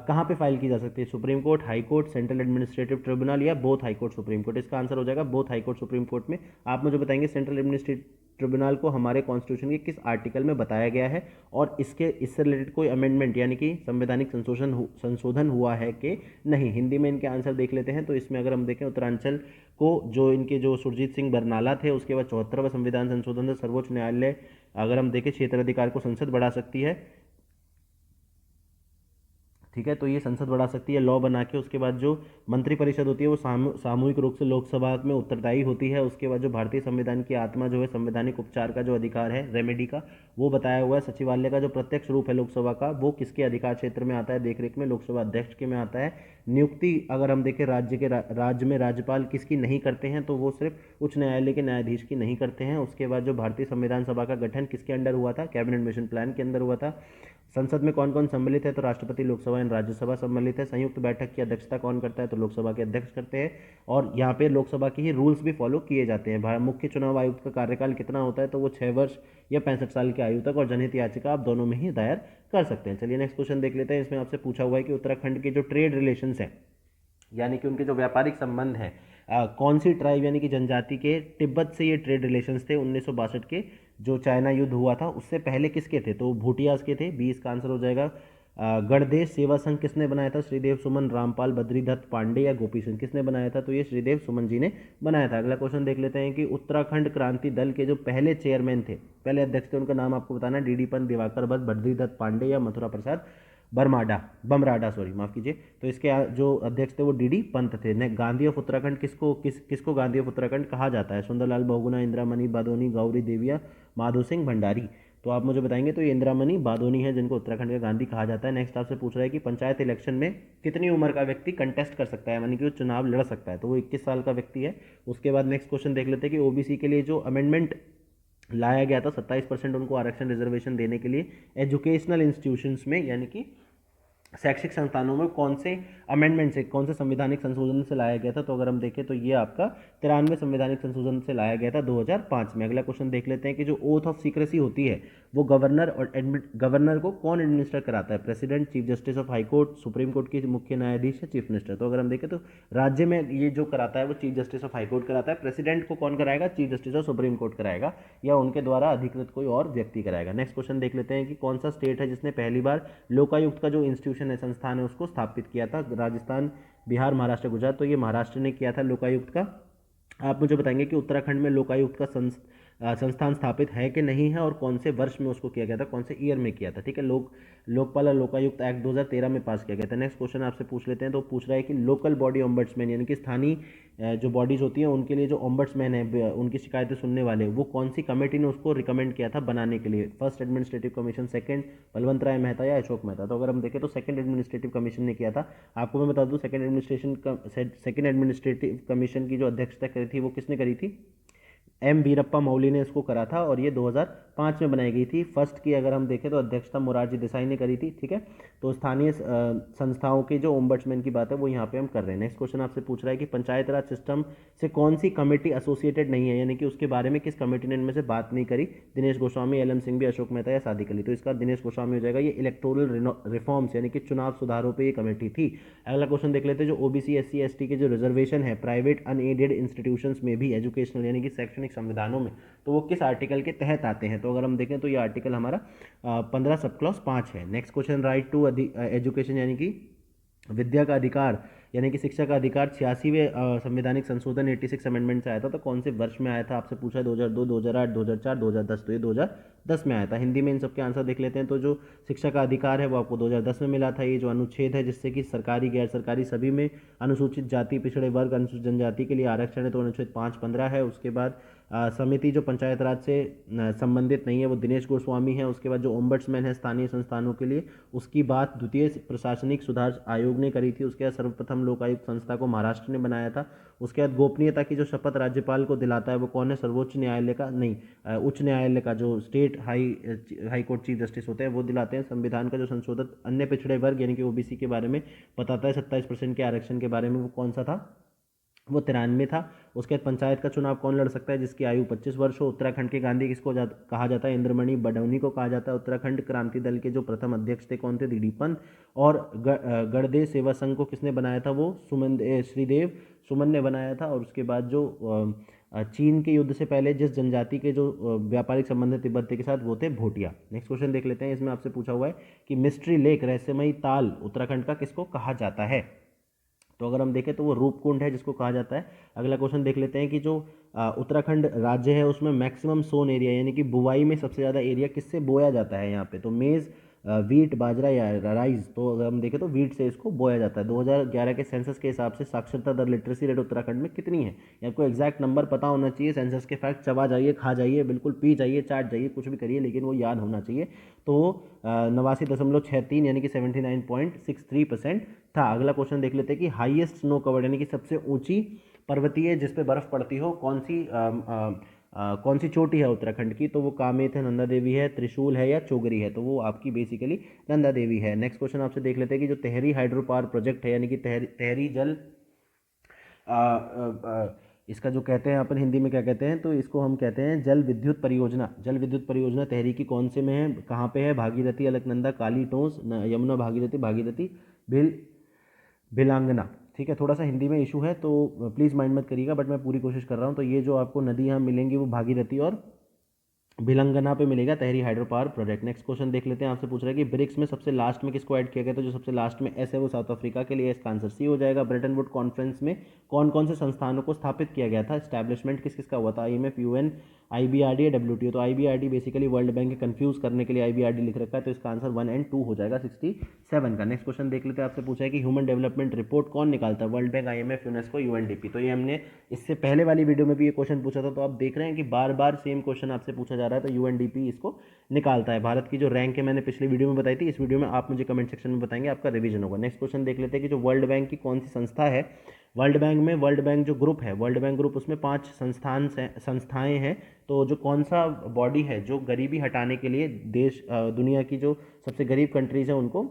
कहाँ पे फाइल की जा सकती है, Supreme Court, High Court, Central Administrative Tribunal या both High Court, Supreme Court. इसका आंसर हो जाएगा both High Court, Supreme Court में। आप मुझे बताएंगे सेंट्रल एडमिनिस्ट्रेटिव ट्रिब्यूनल को हमारे कॉन्स्टिट्यूशन के किस आर्टिकल में बताया गया है, और इससे रिलेटेड कोई अमेंडमेंट यानी कि संवैधानिक संशोधन हुआ है कि नहीं। हिंदी में इनके आंसर देख लेते हैं। तो इसमें अगर हम देखें उत्तरांचल को जो इनके जो सुरजीत सिंह बरनाला थे, उसके बाद 74वां संविधान संशोधन था, सर्वोच्च न्यायालय अगर हम देखें क्षेत्राधिकार को संसद बढ़ा सकती है, ठीक है। तो ये संसद बढ़ा सकती है लॉ बना के। उसके बाद जो मंत्रिपरिषद होती है वो सामूहिक रूप से लोकसभा में उत्तरदायी होती है। उसके बाद जो भारतीय संविधान की आत्मा जो है संवैधानिक उपचार का जो अधिकार है, रेमेडी का, वो बताया हुआ है। सचिवालय का जो प्रत्यक्ष रूप है लोकसभा का, वो किसके अधिकार क्षेत्र में आता है, देखरेख में, लोकसभा अध्यक्ष के में आता है। नियुक्ति अगर हम देखें राज्य में राज्यपाल किसकी नहीं करते हैं, तो वो सिर्फ उच्च न्यायालय के न्यायाधीश की नहीं करते हैं। उसके बाद जो भारतीय संविधान सभा का गठन किसके अंडर हुआ था, कैबिनेट मिशन प्लान के अंदर हुआ था। संसद में कौन कौन सम्मिलित है, तो राष्ट्रपति, लोकसभा एंड राज्यसभा सम्मिलित है। संयुक्त बैठक की अध्यक्षता कौन करता है, तो लोकसभा के अध्यक्ष करते हैं। और यहाँ पे लोकसभा के ही रूल्स भी फॉलो किए जाते हैं। मुख्य चुनाव आयुक्त का कार्यकाल कितना होता है, तो वो 6 वर्ष या 65 साल की आयु तक, और जनहित याचिका आप दोनों में ही दायर कर सकते हैं। चलिए नेक्स्ट क्वेश्चन देख लेते हैं। इसमें आपसे पूछा हुआ है कि उत्तराखंड के जो ट्रेड रिलेशंस हैं यानी कि उनके जो व्यापारिक संबंध हैं, कौन सी ट्राइब यानी कि जनजाति के तिब्बत से ये ट्रेड रिलेशंस थे 1962 के, जो चाइना युद्ध हुआ था उससे पहले किसके थे, तो भूटियाज के थे। 20 का आंसर हो जाएगा। गणदेश सेवा संघ किसने बनाया था, श्रीदेव सुमन, रामपाल, बद्रीदत्त पांडे या गोपी सिंह, किसने बनाया था, तो ये श्रीदेव सुमन जी ने बनाया था। अगला क्वेश्चन देख लेते हैं कि उत्तराखंड क्रांति दल के जो पहले चेयरमैन थे, पहले अध्यक्ष थे, उनका नाम आपको बताना है। डीडी पंत, दिवाकर भट्ट, बद्रीदत्त पांडे या मथुरा प्रसाद बमराडा माफ कीजिए। तो इसके जो अध्यक्ष थे वो डीडी पंत थे। ने गांधी ऑफ उत्तराखंड किसको गांधी ऑफ उत्तराखंड कहा जाता है, सुंदरलाल बहुगुणा, इंदिरामणि बादोनी, गौरी देविया, माधो सिंह भंडारी। तो आप मुझे बताएंगे तो ये इंदिरामणि बादोनी है जिनको उत्तराखंड का गांधी कहा जाता है। नेक्स्ट आपसे पूछ रहा है कि पंचायत इलेक्शन में कितनी उम्र का व्यक्ति कंटेस्ट कर सकता है, यानी कि वो चुनाव लड़ सकता है, तो वो 21 साल का व्यक्ति है। उसके बाद नेक्स्ट क्वेश्चन देख लेते हैं कि ओबीसी के लिए जो अमेंडमेंट लाया गया था 27% उनको आरक्षण रिजर्वेशन देने के लिए एजुकेशनल इंस्टीट्यूशंस में, यानी कि शैक्षिक संस्थानों में कौन से अमेंडमेंट से, कौन से संवैधानिक संशोधन से लाया गया था? तो अगर हम देखें तो ये आपका 93 संवैधानिक संशोधन से लाया गया था 2005 में। अगला क्वेश्चन देख लेते हैं कि जो ओथ ऑफ सीक्रेसी होती है वो गवर्नर को कौन एडमिनिस्टर कराता है? President, chief justice of high Court, Supreme court की मुख्य न्यायाधीश या चीफ मिनिस्टर? तो अगर हम देखें तो राज्य में ये जो कराता है वो chief justice of high court कराता है। प्रेसिडेंट को कौन कराएगा? Chief justice of supreme court कराएगा या उनके द्वारा अधिकृत कोई और व्यक्ति कराएगा। नेक्स्ट क्वेश्चन देख लेते हैं कि कौन सा स्टेट है जिसने पहली बार लोकायुक्त का जो इंस्टीट्यूशन है, संस्थान है, उसको स्थापित किया था? राजस्थान, बिहार, महाराष्ट्र, गुजरात। तो ये महाराष्ट्र ने किया था लोकायुक्त का। आप मुझे बताएंगे कि उत्तराखंड में लोकायुक्त का संस्थान स्थापित है कि नहीं है और कौन से वर्ष में उसको किया गया था, कौन से ईयर में किया था? ठीक है, लोकपाल और लोकायुक्त एक्ट 2013 में पास किया गया था। नेक्स्ट क्वेश्चन आपसे पूछ लेते हैं। तो पूछ रहा है कि लोकल बॉडी ओम्बड्समैन यानी कि स्थानीय जो बॉडीज होती हैं उनके लिए जो ओम्बड्समैन है, उनकी शिकायतें सुनने वाले, वो कौन सी कमेटी ने उसको रिकमेंड किया था बनाने के लिए? First administrative commission, second Balwant Rai Mehta या अशोक मेहता? तो अगर हम देखें तो सेकंड एडमिनिस्ट्रेटिव कमीशन ने किया था। आपको मैं बता दूं सेकंड एडमिनिस्ट्रेटिव कमीशन की जो अध्यक्षता करी थी वो किसने करी थी? एम वीरप्पा मौली ने इसको करा था और ये 2005 में बनाई गई थी। फर्स्ट की अगर हम देखें तो अध्यक्षता मोरारजी देसाई ने करी थी। ठीक है, तो स्थानीय संस्थाओं के जो ओम्बड्समैन की बात है वो यहाँ पे हम कर रहे हैं। नेक्स्ट क्वेश्चन आपसे पूछ रहा है कि पंचायत राज सिस्टम से कौन सी कमेटी एसोसिएटेड नहीं है, यानी कि उसके बारे में किस कमेटी ने इनमें से बात नहीं करी? दिनेश गोस्वामी, एल एम सिंघवी, अशोक मेहता या सादिक अली? तो इसका दिनेश गोस्वामी हो जाएगा। ये इलेक्टोरल रिफॉर्म्स यानी कि चुनाव सुधारों पर ये कमेटी थी। अगला क्वेश्चन देख लेते हैं। जो ओबीसी, एससी, एसटी के जो रिजर्वेशन है प्राइवेट अनएडेड इंस्टीट्यूशंस में भी, एजुकेशनल यानी कि शैक्षणिक संविधानों में, तो वो किस आर्टिकल के तहत आते हैं? तो अगर हम देखें तो ये आर्टिकल हमारा 15 सब क्लॉज 5 है। Next question, right to education यानी कि विद्या का अधिकार यानी कि शिक्षा का अधिकार 86वें संवैधानिक संशोधन 86 अमेंडमेंट से आया था। तो कौन से वर्ष में आया था आपसे पूछा है? 2002, 2008, 2004, 2010। तो ये 2010 में आया था। हिंदी में इन सबके आंसर देख लेते हैं। तो जो शिक्षा का अधिकार है वो आपको 2010 में मिला था। ये जो अनुच्छेद है जिससे कि सरकारी, गैर सरकारी सभी में अनुसूचित जाति, पिछड़े वर्ग, अनुसूचित जनजाति के लिए आरक्षण है, तो अनुच्छेद 515 है। उसके बाद समिति जो पंचायत राज से संबंधित नहीं है वो दिनेश गोस्वामी है। उसके बाद जो ओम्बड्समैन है स्थानीय संस्थानों के लिए, उसकी बात द्वितीय प्रशासनिक सुधार आयोग ने करी थी। उसके बाद सर्वप्रथम लोकायुक्त संस्था को महाराष्ट्र ने बनाया था। उसके बाद गोपनीयता की जो शपथ राज्यपाल को दिलाता है वो कौन है? सर्वोच्च न्यायालय का नहीं, उच्च न्यायालय का जो state high court chief justice होते हैं वो दिलाते हैं। संविधान का जो संशोधित अन्य पिछड़े वर्ग यानी कि ओबीसी के बारे में बताता है, 27% के आरक्षण के बारे में, वो कौन सा था? वो 93 था। उसके बाद पंचायत का चुनाव कौन लड़ सकता है? जिसकी आयु 25 वर्ष हो। उत्तराखंड के गांधी किसको कहा जाता है? इंद्रमणि बडौनी को कहा जाता है। उत्तराखंड क्रांति दल के जो प्रथम अध्यक्ष थे कौन थे? डीडी पंत। और गणदेव सेवा संघ को किसने बनाया था? वो श्रीदेव सुमन ने बनाया था। और उसके बाद जो चीन के युद्ध से पहले जिस जनजाति के जो व्यापारिक संबंध तिब्बत के साथ वो थे भोटिया। नेक्स्ट क्वेश्चन देख लेते हैं। इसमें आपसे पूछा हुआ है कि मिस्ट्री लेक, रहस्यमयी ताल, उत्तराखंड का किसको कहा जाता है? तो अगर हम देखें तो वो रूपकुंड है जिसको कहा जाता है। अगला क्वेश्चन देख लेते हैं कि जो उत्तराखंड राज्य है उसमें मैक्सिमम सोन एरिया यानी कि बुवाई में सबसे ज़्यादा एरिया किससे बोया जाता है यहाँ पे? तो मेज़, वीट, बाजरा या राइस? तो अगर हम देखें तो वीट से इसको बोया जाता है। 2011 के सेंसस के हिसाब से साक्षरता दर, लिटरेसी रेट उत्तराखंड में कितनी है? या आपको एग्जैक्ट नंबर पता होना चाहिए। सेंसस के फैक्ट चबा जाइए, खा जाइए, बिल्कुल पी जाइए, चाट जाइए, कुछ भी करिए, लेकिन वो याद होना चाहिए। तो 89.63 यानी कि 79.63% था। अगला क्वेश्चन देख लेते हैं कि हाईएस्ट स्नो कवर्ड यानी कि सबसे ऊंची पर्वतीय जिस पे बर्फ पड़ती हो कौन सी चोटी है उत्तराखंड की? तो वो कामेत है, नंदा देवी है, त्रिशूल है या चोगरी है? तो वो आपकी बेसिकली नंदा देवी है। नेक्स्ट क्वेश्चन आपसे देख लेते हैं कि जो तेहरी हाइड्रो पावर प्रोजेक्ट है यानी कि तेहरी जल इसका जो कहते हैं अपन हिंदी में क्या कहते हैं? तो इसको हम कहते हैं जल विद्युत परियोजना। जल विद्युत परियोजना तेहरी की कौन से में है, कहाँ पे है? भागीरथी, अलकनंदा, काली टोंस, यमुना भागीरथी भिलांगना। ठीक है, थोड़ा सा हिंदी में इशू है तो प्लीज़ माइंड मत करिएगा, बट मैं पूरी कोशिश कर रहा हूँ। तो ये जो आपको नदी यहाँ मिलेंगी वो भागीरथी और भिलंगना पे मिलेगा Tehri hydro power project. Next question देख लेते हैं। आपसे पूछ रहा है कि ब्रिक्स में सबसे लास्ट में किसको ऐड किया गया? तो जो सबसे लास्ट में एस है वो साउथ अफ्रीका के लिए, इसका आंसर सी हो जाएगा। ब्रेटन वुड कॉन्फ्रेंस में कौन कौन से संस्थानों को स्थापित किया गया था? एस्टैब्लिशमेंट किस किस का हुआ था? IMF, UN, IBRD या WTO? तो IBRD बेसिकली वर्ल्ड बैंक के कंफ्यूज करने के लिए IBRD लिख रखा है, तो इसका आंसर 1 और 2 हो जाएगा 67 का। नेक्स्ट क्वेश्चन देख लेते हैं। आपसे पूछा है कि ह्यूमन डेवलपमेंट रिपोर्ट कौन निकालता है? World bank, IMF, UNESCO, UNDP? तो ये हमने इससे पहले वाली वीडियो में भी ये क्वेश्चन पूछा था, तो आप देख रहे हैं कि बार बार सेम क्वेश्चन आपसे पूछा जा रहा है। तो UNDP इसको निकालता है। भारत की जो रैंक है मैंने पिछली वीडियो में बताई थी, इस वीडियो में आप मुझे कमेंट सेक्शन में बताएंगे, आपका रिवीजन होगा। नेक्स्ट क्वेश्चन देख लेते हैं कि जो वर्ल्ड बैंक की कौन सी संस्था है? वर्ल्ड बैंक जो ग्रुप है, वर्ल्ड बैंक ग्रुप, उसमें 5 संस्थाएं हैं। तो जो कौन सा बॉडी है जो गरीबी हटाने के लिए दुनिया की जो सबसे गरीब कंट्रीज हैं उनको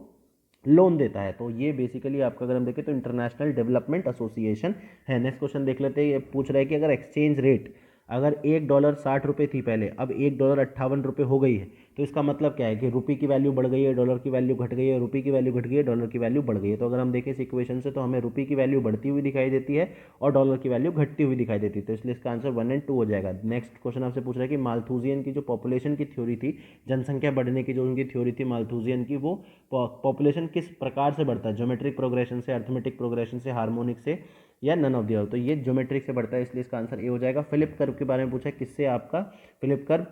लोन देता है। तो ये बेसिकली आपका अगर हम देखें तो इंटरनेशनल डेवलपमेंट एसोसिएशन है। नेक्स्ट क्वेश्चन देख लेते हैं। ये पूछ रहा है कि अगर एक्सचेंज रेट, अगर $1 60 थी पहले, अब $1 58 हो गई है, तो इसका मतलब क्या है कि रुपये की वैल्यू बढ़ गई है, डॉलर की वैल्यू घट गई है, रुपये की वैल्यू घट गई है, डॉलर की वैल्यू बढ़ गई है। तो अगर हम देखें इस इक्वेशन से तो हमें रुपये की वैल्यू बढ़ती हुई दिखाई देती है और डॉलर की वैल्यू घटती हुई दिखाई देती है। तो इसलिए इसका आंसर 1 और 2 हो जाएगा। नेक्स्ट क्वेश्चन आपसे पूछ रहा है कि माल्थूजियन की जो पॉपुलेशन की थ्योरी थी, जनसंख्या बढ़ने की जो उनकी थ्योरी थी माल्थूजियन की, वो पॉपुलेशन किस प्रकार से बढ़ता है, ज्योमेट्रिक प्रोग्रेशन से, अर्थमेटिक प्रोग्रेशन से, हार्मोनिक से, या नन ऑफ द अबव। तो ये ज्योमेट्रिक से बढ़ता है, इसलिए इसका आंसर ए हो जाएगा। फिलिप कर्व के बारे में पूछा है, किससे आपका फिलिप कर्व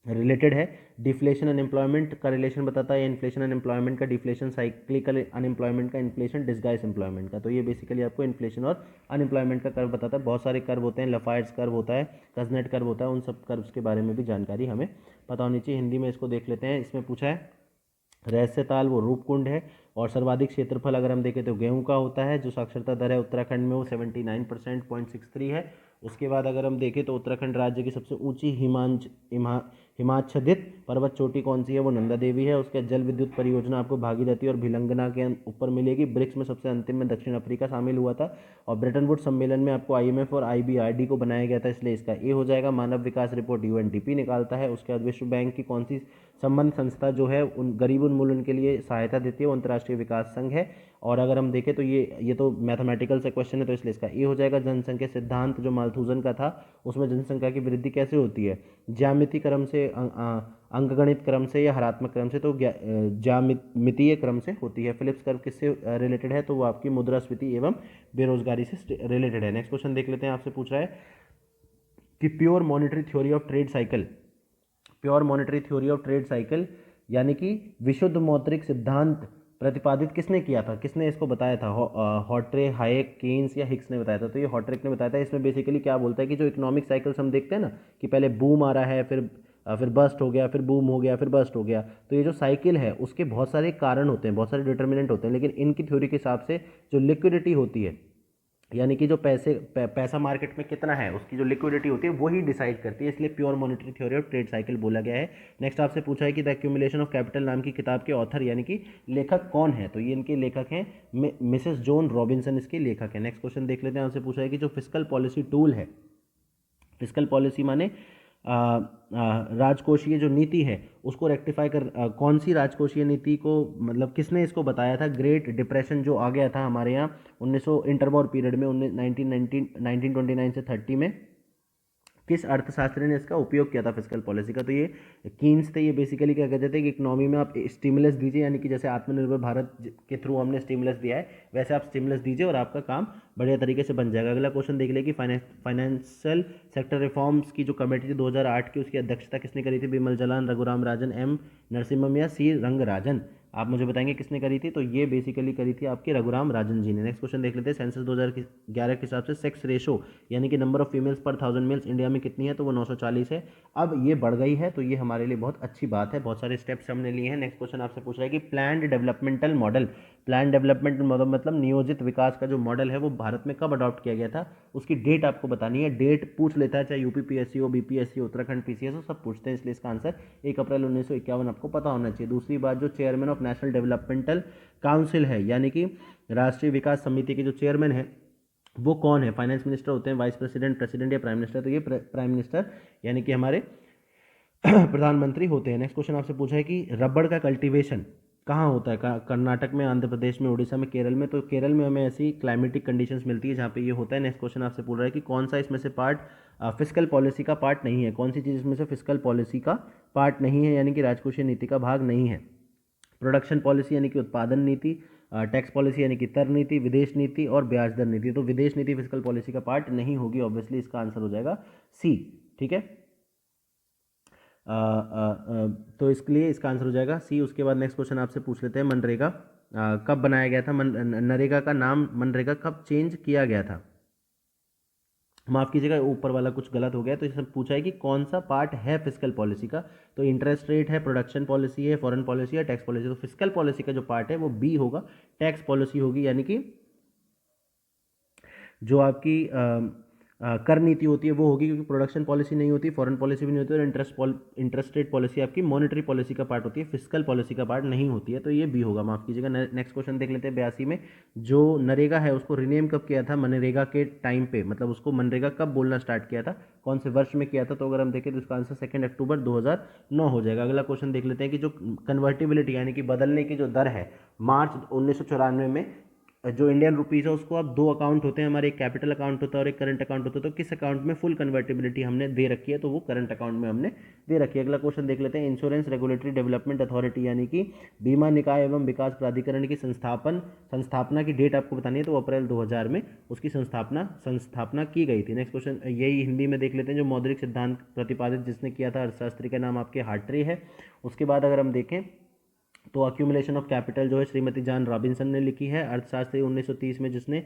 रिलेटेड है। डिफ्लेशन अनएम्प्लॉयमेंट का रिलेशन बताता है, इन्फ्लेशन अनएम्प्लॉयमेंट का, डिफ्लेशन साइक्लिकल अनएम्प्लॉयमेंट का, इन्फ्लेशन डिस्गाइज एम्प्लॉयमेंट का। तो ये बेसिकली आपको इन्फ्लेशन और अनएम्प्लॉयमेंट का कर्व बताता है। बहुत सारे कर्व होते हैं, लफायर्स कर्व होता है, कजनेट कर्व होता है, उन सब कर्व्स के बारे में भी जानकारी हमें पता होनी चाहिए। हिंदी में इसको देख लेते हैं। इसमें पूछा है रहस्य ताल वो रूपकुंड है, और सर्वाधिक क्षेत्रफल अगर हम देखें तो गेहूं का होता है। जो साक्षरता दर है उत्तराखंड में वो 79% 0.63 है। उसके बाद अगर हम देखें तो उत्तराखंड राज्य की सबसे ऊंची हिमाच्छादित पर्वत चोटी कौन सी है, वो नंदा देवी है। उसके जल विद्युत परियोजना आपको भागीरथी और भिलंगना के ऊपर मिलेगी। ब्रिक्स में सबसे अंतिम में दक्षिण अफ्रीका शामिल हुआ था, और ब्रेटन वुड सम्मेलन में आपको IMF और IBRD को बनाया गया था, इसलिए इसका ए हो जाएगा। मानव विकास रिपोर्ट UNDP निकालता है। उसके बाद विश्व बैंक की कौन सी संबंध संस्था जो है उन गरीब उन्मूलन के लिए सहायता देती है, वो अंतर्राष्ट्रीय विकास संघ है। और अगर हम देखें तो ये तो मैथमेटिकल से क्वेश्चन है, तो इसलिए इसका ए हो जाएगा। जनसंख्या सिद्धांत जो माल्थूजन का था, उसमें जनसंख्या की वृद्धि कैसे होती है, ज्यामितीय क्रम से, अंकगणित क्रम से, या हरात्मक क्रम से, तो ज्यामितीय क्रम से होती है। फिलिप्स कर्व किससे रिलेटेड है, तो वो आपकी मुद्रास्फीति एवं बेरोजगारी से रिलेटेड है। नेक्स्ट क्वेश्चन देख लेते हैं। आपसे पूछ रहा है कि pure monetary theory of trade cycle, pure monetary theory of trade cycle यानी कि विशुद्ध मौद्रिक सिद्धांत प्रतिपादित किसने किया था, किसने इसको बताया था, हॉट्रे, हायेक, केन्स या हिक्स ने बताया था। तो ये हॉट्रेक ने बताया था। इसमें बेसिकली क्या बोलता है कि जो इकोनॉमिक साइकिल्स हम देखते हैं ना, कि पहले बूम आ रहा है, फिर बस्ट हो गया, फिर बूम हो गया, फिर बस्ट हो गया, तो ये जो साइकिल है उसके बहुत सारे कारण होते हैं, बहुत सारे डिटर्मिनेंट होते हैं, लेकिन इनकी थ्योरी के हिसाब से जो लिक्विडिटी होती है, यानी कि जो पैसा मार्केट में कितना है, उसकी जो लिक्विडिटी होती है वही डिसाइड करती है, इसलिए pure monetary theory of trade cycle बोला गया है। नेक्स्ट आपसे पूछा है कि द एक्यूमुलेशन ऑफ कैपिटल नाम की किताब के ऑथर यानी कि लेखक कौन है, तो ये इनके लेखक हैं मिसेस जॉन रॉबिन्सन, इसके लेखक हैं। नेक्स्ट क्वेश्चन देख लेते हैं। आपसे पूछा है कि जो फिस्कल पॉलिसी टूल है, फिस्कल पॉलिसी माने राजकोषीय जो नीति है उसको रेक्टिफाई कौन सी राजकोषीय नीति को, मतलब किसने इसको बताया था। ग्रेट डिप्रेशन जो आ गया था हमारे यहाँ 1900 इंटरवॉर पीरियड में 1929 से 30 में, किस अर्थशास्त्री ने इसका उपयोग किया था फिस्कल पॉलिसी का, तो ये कीन्स थे। ये बेसिकली क्या कहते थे कि इकोनॉमी में आप स्टिमुलस दीजिए, यानी कि जैसे आत्मनिर्भर भारत के थ्रू हमने स्टिमुलस दिया है, वैसे आप स्टिमुलस दीजिए और आपका काम बढ़िया तरीके से बन जाएगा। अगला क्वेश्चन देख ले कि फाइनेंशियल सेक्टर रिफॉर्म्स की जो कमेटी थी 2008 की, उसकी अध्यक्षता किसने करी थी, बिमल जलान, रघुराम राजन, M नरसिम्हम या C रंगराजन। आप मुझे बताएंगे किसने करी थी, तो ये बेसिकली करी थी आपकी रघुराम राजन जी ने। नेक्स्ट क्वेश्चन देख लेते हैं। सेंसस 2011 के हिसाब से सेक्स रेशो यानी कि नंबर ऑफ फीमेल्स पर 1000 मेल्स इंडिया में कितनी है, तो वो 940 है। अब ये बढ़ गई है, तो ये हमारे लिए बहुत अच्छी बात है, बहुत सारे स्टेप्स हमने लिए हैं। नेक्स्ट क्वेश्चन आपसे पूछ रहा है कि planned developmental model, plan development model मतलब नियोजित विकास का जो मॉडल है वो भारत में कब अडॉप्ट किया गया था, उसकी डेट आपको बतानी है। डेट पूछ लेता है, चाहे UPPSC हो, BPSC, उत्तराखंड PCS हो, सब पूछते हैं, इसलिए इसका आंसर 1 अप्रैल 1951 आपको पता होना चाहिए। दूसरी बात, जो chairman of national developmental council है यानी कि राष्ट्रीय विकास समिति के जो चेयरमैन है वो कौन है, फाइनेंस मिनिस्टर होते हैं, वाइस प्रेसिडेंट, प्रेसिडेंट या प्राइम मिनिस्टर, तो ये प्राइम मिनिस्टर यानी कि हमारे प्रधानमंत्री होते हैं। नेक्स्ट क्वेश्चन आपसे पूछा है कि रबड़ का कल्टीवेशन कहाँ होता है, कर्नाटक में, आंध्र प्रदेश में, उड़ीसा में, केरल में, तो केरल में हमें ऐसी क्लाइमेटिक कंडीशंस मिलती है जहाँ पे ये होता है। नेक्स्ट क्वेश्चन आपसे पूछ रहा है कि कौन सा इसमें से पार्ट फिस्कल पॉलिसी का पार्ट नहीं है, कौन सी चीज़ इसमें से फिस्कल पॉलिसी का पार्ट नहीं है, यानी कि राजकोषीय नीति का भाग नहीं है। प्रोडक्शन पॉलिसी यानी कि उत्पादन नीति, टैक्स पॉलिसी यानी कि कर नीति, विदेश नीति और ब्याज दर नीति, तो विदेश नीति फिस्कल पॉलिसी का पार्ट नहीं होगी, ऑब्वियसली इसका आंसर हो जाएगा C। ठीक है, तो इसके लिए इसका आंसर हो जाएगा C। उसके बाद नेक्स्ट क्वेश्चन आपसे पूछ लेते हैं, मनरेगा कब बनाया गया था, नरेगा का नाम मनरेगा कब चेंज किया गया था, माफ़ कीजिएगा ऊपर वाला कुछ गलत हो गया, तो इसमें पूछा है कि कौन सा पार्ट है फिस्कल पॉलिसी का, तो इंटरेस्ट रेट है, प्रोडक्शन पॉलिसी है, फॉरेन पॉलिसी है, टैक्स पॉलिसी, तो फिस्कल पॉलिसी का जो पार्ट है वो B होगा, टैक्स पॉलिसी होगी, यानी कि जो आपकी कर नीति होती है वो होगी, क्योंकि प्रोडक्शन पॉलिसी नहीं होती, फॉरेन पॉलिसी भी नहीं होती, और इंटरेस्ट रेट पॉलिसी आपकी मॉनेटरी पॉलिसी का पार्ट होती है, फिस्कल पॉलिसी का पार्ट नहीं होती है। तो ये बी होगा, माफ़ कीजिएगा। नेक्स्ट क्वेश्चन देख लेते हैं 82 में। जो नरेगा है उसको रिनेम कब किया था मनरेगा के टाइम पे, मतलब उसको मनरेगा कब बोलना स्टार्ट किया था, कौन से वर्ष में किया था? तो अगर हम देखें तो इसका आंसर 2 अक्टूबर 2009 हो जाएगा। अगला क्वेश्चन देख लेते हैं कि जो कन्वर्टिबिलिटी यानी कि बदलने की जो दर है, मार्च 1994 में जो इंडियन रुपीज़ है उसको अब 2 अकाउंट होते हैं हमारे, एक कैपिटल अकाउंट होता है और एक करंट अकाउंट होता है। तो किस अकाउंट में फुल कन्वर्टिबिलिटी हमने दे रखी है? तो वो करंट अकाउंट में हमने दे रखी है। अगला क्वेश्चन देख लेते हैं। इंश्योरेंस रेगुलेटरी डेवलपमेंट अथॉरिटी यानी कि बीमा निकाय एवं विकास प्राधिकरण की संस्थापना की डेट आपको बतानी है, तो अप्रैल 2000 में उसकी संस्थापना की गई थी। नेक्स्ट क्वेश्चन यही हिंदी में देख लेते हैं। जो मौद्रिक सिद्धांत प्रतिपादित जिसने किया था, अर्थशास्त्री का नाम आपके हार्ट्री है। उसके बाद अगर हम देखें तो अक्यूमुलेशन ऑफ कैपिटल जो है श्रीमती जॉन रॉबिन्सन ने लिखी है। अर्थशास्त्री 1930 में जिसने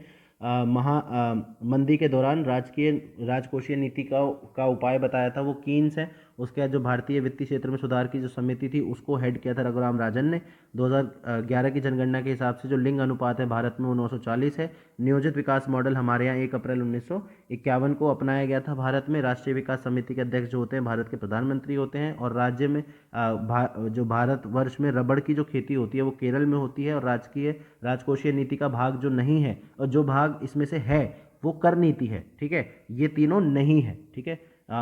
मंदी के दौरान राजकोषीय नीति का उपाय बताया था वो कीन्स है। उसके बाद जो भारतीय वित्तीय क्षेत्र में सुधार की जो समिति थी उसको हेड किया था रघुराम राजन ने। 2011 की जनगणना के हिसाब से जो लिंग अनुपात है भारत में वो 940 है। नियोजित विकास मॉडल हमारे यहाँ 1 अप्रैल 1951 को अपनाया गया था भारत में। राष्ट्रीय विकास समिति के अध्यक्ष जो होते हैं भारत के प्रधानमंत्री होते हैं। और राज्य में जो भारत वर्ष में रबड़ की जो खेती होती है वो केरल में होती है। और राजकोषीय नीति का भाग जो नहीं है और जो भाग इसमें से है वो कर नीति है, ठीक है, ये तीनों नहीं है, ठीक है।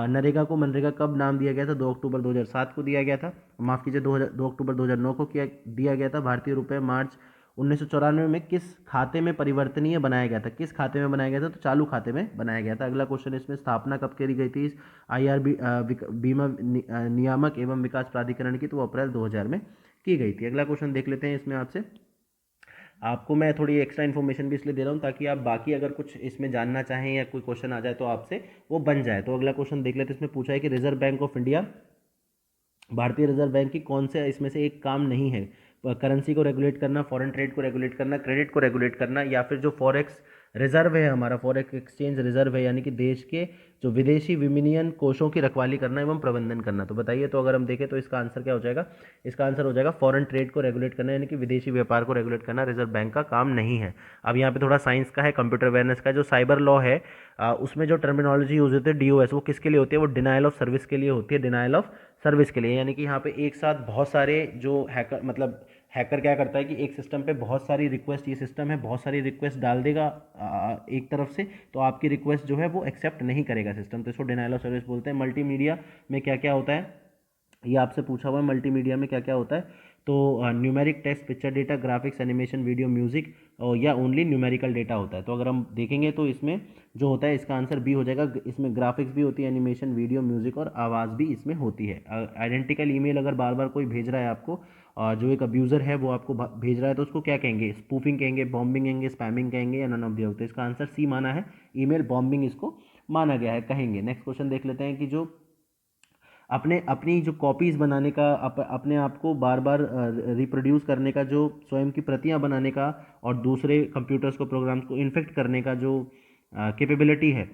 नरेगा को मनरेगा कब नाम दिया गया था? 2 अक्टूबर 2007 को दिया गया था, माफ़ कीजिए 2 अक्टूबर 2009 को दिया गया था। भारतीय रुपये मार्च 1994 में किस खाते में परिवर्तनीय बनाया गया था? किस खाते में बनाया गया था? तो चालू खाते में बनाया गया था। अगला क्वेश्चन इसमें स्थापना कब करी गई थी इस IRB बीमा नियामक एवं विकास प्राधिकरण की? तो वो अप्रैल 2000 में की गई थी। अगला क्वेश्चन देख लेते हैं। इसमें आपको मैं थोड़ी एक्स्ट्रा इन्फॉर्मेशन भी इसलिए दे रहा हूँ ताकि आप बाकी अगर कुछ इसमें जानना चाहें या कोई क्वेश्चन आ जाए तो आपसे वो बन जाए। तो अगला क्वेश्चन देख लेते हैं। इसमें पूछा है कि रिजर्व बैंक ऑफ इंडिया, भारतीय रिजर्व बैंक की कौन से इसमें से एक काम नहीं है? करेंसी को रेगुलेट करना, फॉरेन ट्रेड को रेगुलेट करना, क्रेडिट को रेगुलेट करना, या फिर जो फॉरेक्स रिजर्व है हमारा, फॉरेक्स एक्सचेंज रिजर्व है यानी कि देश के जो विदेशी विनिमय कोषों की रखवाली करना एवं प्रबंधन करना। तो बताइए। तो अगर हम देखें तो इसका आंसर क्या हो जाएगा? इसका आंसर हो जाएगा फॉरेन ट्रेड को रेगुलेट करना यानी कि विदेशी व्यापार को रेगुलेट करना रिजर्व बैंक का काम नहीं है। अब यहाँ पे थोड़ा साइंस का है, कंप्यूटर अवेयरनेस का। जो साइबर लॉ है उसमें जो टर्मिनोलॉजी यूज होती है DOS, वो किसके लिए होती है? वो डिनाइल ऑफ सर्विस के लिए होती है, डिनाइल ऑफ सर्विस के लिए। यानी कि यहाँ पे एक साथ बहुत सारे जो हैकर क्या करता है कि एक सिस्टम पे बहुत सारी रिक्वेस्ट, ये सिस्टम है, बहुत सारी रिक्वेस्ट डाल देगा एक तरफ से, तो आपकी रिक्वेस्ट जो है वो एक्सेप्ट नहीं करेगा सिस्टम, तो इसको डिनाइल ऑफ सर्विस बोलते हैं। मल्टीमीडिया में क्या क्या होता है ये आपसे पूछा हुआ है। मल्टीमीडिया में क्या क्या होता है? तो numeric text, picture data, graphics, animation, video, music, और या ओनली न्यूमेरिकल डेटा होता है। तो अगर हम देखेंगे तो इसमें जो होता है इसका आंसर बी हो जाएगा। इसमें ग्राफिक्स भी होती है, एनिमेशन, वीडियो, म्यूजिक और आवाज़ भी इसमें होती है। आइडेंटिकल ईमेल अगर बार बार कोई भेज रहा है आपको, जो एक अब्यूज़र है वो आपको भेज रहा है, तो उसको क्या कहेंगे? स्पूफिंग कहेंगे, बॉम्बिंग कहेंगे, स्पैमिंग कहेंगे, या नन ऑफ द अबव। तो इसका आंसर सी माना है, ईमेल बॉम्बिंग इसको माना गया है, कहेंगे। नेक्स्ट क्वेश्चन देख लेते हैं कि जो अपनी जो कॉपीज़ बनाने का, अपने आप को बार बार रिप्रोड्यूस करने का, जो स्वयं की प्रतियां बनाने का और दूसरे कंप्यूटर्स को, प्रोग्राम्स को इन्फेक्ट करने का जो कैपेबिलिटी है,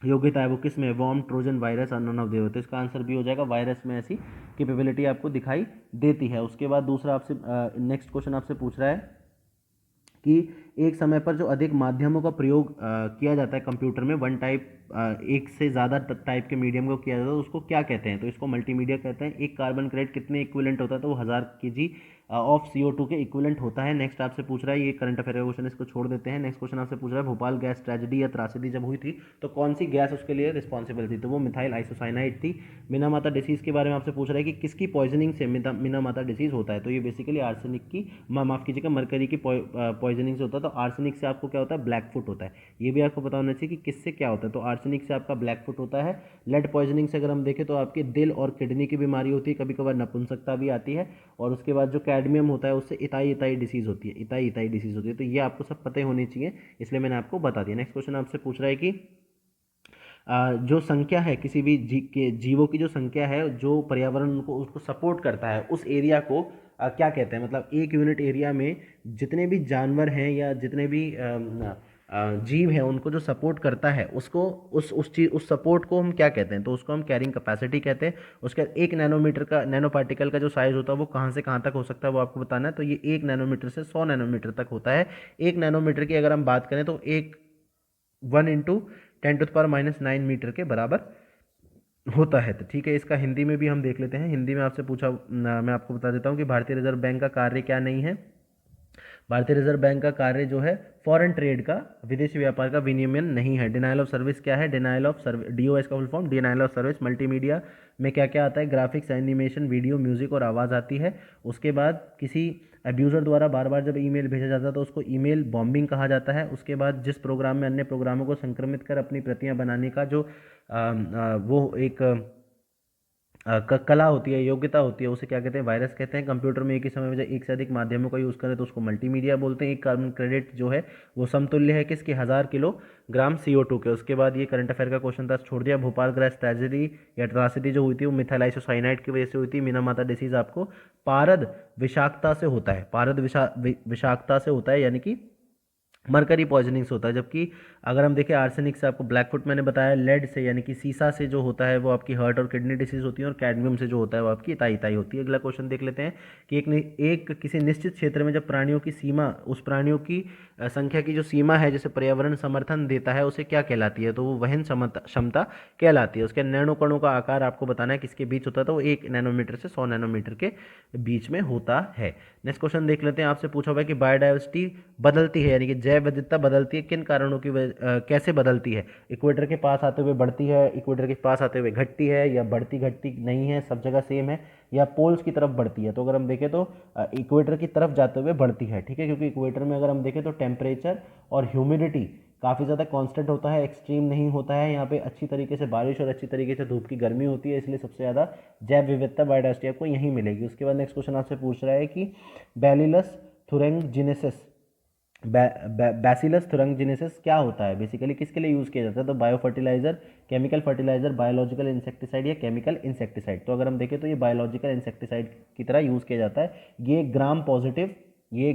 योग्यता है, वो किस में? वॉर्म, ट्रोजन, वायरस और नन ऑफ द अबव। तो इसका आंसर भी हो जाएगा, वायरस में ऐसी कैपेबिलिटी आपको दिखाई देती है। उसके बाद दूसरा आपसे नेक्स्ट क्वेश्चन आपसे पूछ रहा है कि एक समय पर जो अधिक माध्यमों का प्रयोग किया जाता है कंप्यूटर में, एक से ज़्यादा टाइप के मीडियम को किया जाता है, तो उसको क्या कहते हैं? तो इसको मल्टीमीडिया कहते हैं। एक कार्बन क्रेडिट कितने इक्विवेलेंट होता है? तो वो 1000 kg ऑफ CO2 के इक्विवेलेंट होता है। नेक्स्ट आपसे पूछ रहा है, ये करंट अफेयर क्वेश्चन, इसको छोड़ देते हैं। नेक्स्ट क्वेश्चन आपसे पूछ रहा है, भोपाल गैस ट्रेजेडी या त्रासदी जब हुई थी तो कौन सी गैस उसके लिए रिस्पॉन्सिबल थी? तो वो मिथाइल आइसोसाइनाइड थी। मीनामाता डिसीज़ के बारे में आपसे पूछ रहा है कि किसकी पॉइजनिंग से मीनामाता डिसीज़ होता है? तो ये बेसिकली आर्सेनिक की, माफ़ कीजिएगा, मरकरी की पॉइजनिंग से होता है। तो आर्सेनिक से आपको क्या होता है? ब्लैक फुट होता है। ये भी आपको पता होना चाहिए कि किससे क्या होता है। तो आर्सेनिक से आपका ब्लैक फुट होता है। लेड पॉइजनिंग से अगर हम देखें तो आपके दिल और किडनी की बीमारी होती है, कभी कभार नपुंसकता भी आती है। और उसके बाद जो कैडमियम होता है उससे इताई डिसीज़ होती है, इताई डिसीज़ होती है। तो ये आपको सब पता ही होनी चाहिए, इसलिए मैंने आपको बता दिया। नेक्स्ट क्वेश्चन आपसे पूछ रहा है कि जो संख्या है किसी भी जीवों की, जो संख्या है जो पर्यावरण को उसको सपोर्ट करता है, उस एरिया को क्या कहते हैं? मतलब एक यूनिट एरिया में जितने भी जानवर हैं या जितने भी जीव हैं उनको जो सपोर्ट करता है उसको, उस सपोर्ट को हम क्या कहते हैं? तो उसको हम कैरिंग कैपेसिटी कहते हैं। उसका 1 नैनोमीटर का, नैनो पार्टिकल का जो साइज़ होता है वो कहाँ से कहाँ तक हो सकता है वो आपको बताना है। तो ये 1 नैनोमीटर से 100 नैनोमीटर तक होता है। 1 नैनोमीटर की अगर हम बात करें तो 1 × 10⁻⁹ मीटर के बराबर होता है। तो ठीक है, इसका हिंदी में भी हम देख लेते हैं। हिंदी में आपसे पूछा, मैं आपको बता देता हूँ कि भारतीय रिजर्व बैंक का कार्य क्या नहीं है। भारतीय रिजर्व बैंक का कार्य जो है फॉरेन ट्रेड का, विदेशी व्यापार का विनियमन नहीं है। डिनाइल ऑफ सर्विस क्या है? डिनाइल ऑफ सर्विस, डीओएस का full form denial of service. Multimedia में क्या क्या आता है? ग्राफिक्स, एनिमेशन, वीडियो, म्यूजिक और आवाज़ आती है। उसके बाद किसी अब्यूज़र द्वारा बार बार जब ईमेल भेजा जाता है तो उसको ईमेल बॉम्बिंग कहा जाता है। उसके बाद जिस प्रोग्राम में अन्य प्रोग्रामों को संक्रमित कर अपनी प्रतियां बनाने का जो वो एक कला होती है, योग्यता होती है, उसे क्या कहते हैं? वायरस कहते हैं। कंप्यूटर में एक ही समय में जब एक से अधिक माध्यमों का यूज़ करें तो उसको मल्टीमीडिया बोलते हैं। एक कार्बन क्रेडिट जो है वो समतुल्य है किसके? 1000 किलोग्राम CO2 के। उसके बाद ये करंट अफेयर का क्वेश्चन था, छोड़ दिया। भोपाल गैस ट्रेजेडी या ट्रासिडी जो हुई थी वो मिथाइल आइसोसाइनाइड की वजह से हुई थी। मीना माता डिसीज आपको पारद विषाक्तता से होता है। पारद विषाक्तता से होता है, यानी कि मरकरी पॉइजनिंग से होता है। जबकि अगर हम देखें आर्सेनिक से, आपको ब्लैकफुट मैंने बताया, लेड से यानी कि सीसा से जो होता है वो आपकी हार्ट और किडनी डिसीज होती है, और कैडमियम से जो होता है वो आपकी इताई होती है। अगला क्वेश्चन देख लेते हैं कि एक किसी निश्चित क्षेत्र में जब प्राणियों की सीमा, उस प्राणियों की संख्या की जो सीमा है जिसे पर्यावरण समर्थन देता है उसे क्या कहलाती है? तो वो वहन क्षमता कहलाती है। उसके नैनोकणों का आकार आपको बताना है किसके बीच होता है, तो वो 1 नैनोमीटर से 100 नैनोमीटर के बीच में होता है। नेक्स्ट क्वेश्चन देख लेते हैं। आपसे पूछा हुआ है कि बायोडाइवर्सिटी बदलती है, यानी कि जैव विविधता बदलती है, किन कारणों की कैसे बदलती है? इक्वेटर के पास आते हुए बढ़ती है, इक्वेटर के पास आते हुए घटती है, या बढ़ती घटती नहीं है, सब जगह सेम है, या पोल्स की तरफ बढ़ती है? तो अगर हम देखें तो इक्वेटर की तरफ जाते हुए बढ़ती है। ठीक है, क्योंकि इक्वेटर में अगर हम देखें तो टेम्परेचर और ह्यूमिडिटी काफ़ी ज़्यादा कांस्टेंट होता है, एक्सट्रीम नहीं होता है। यहाँ पे अच्छी तरीके से बारिश और अच्छी तरीके से धूप की गर्मी होती है, इसलिए सबसे ज़्यादा जैव विविधता बायोडाइवर्सिटी आपको यहीं मिलेगी। उसके बाद नेक्स्ट क्वेश्चन आपसे पूछ रहा है कि बैसिलस थुरिंजिनेसिस, बैसिलस थुरिंजिनेसिस क्या होता है? बेसिकली किसके लिए यूज़ किया जाता है? तो bio fertiliser, chemical fertiliser, biological insecticide या केमिकल इंसेक्टिसाइड? तो अगर हम देखें तो ये बायोलॉजिकल इंसेक्टिसाइड की तरह यूज़ किया जाता है। ये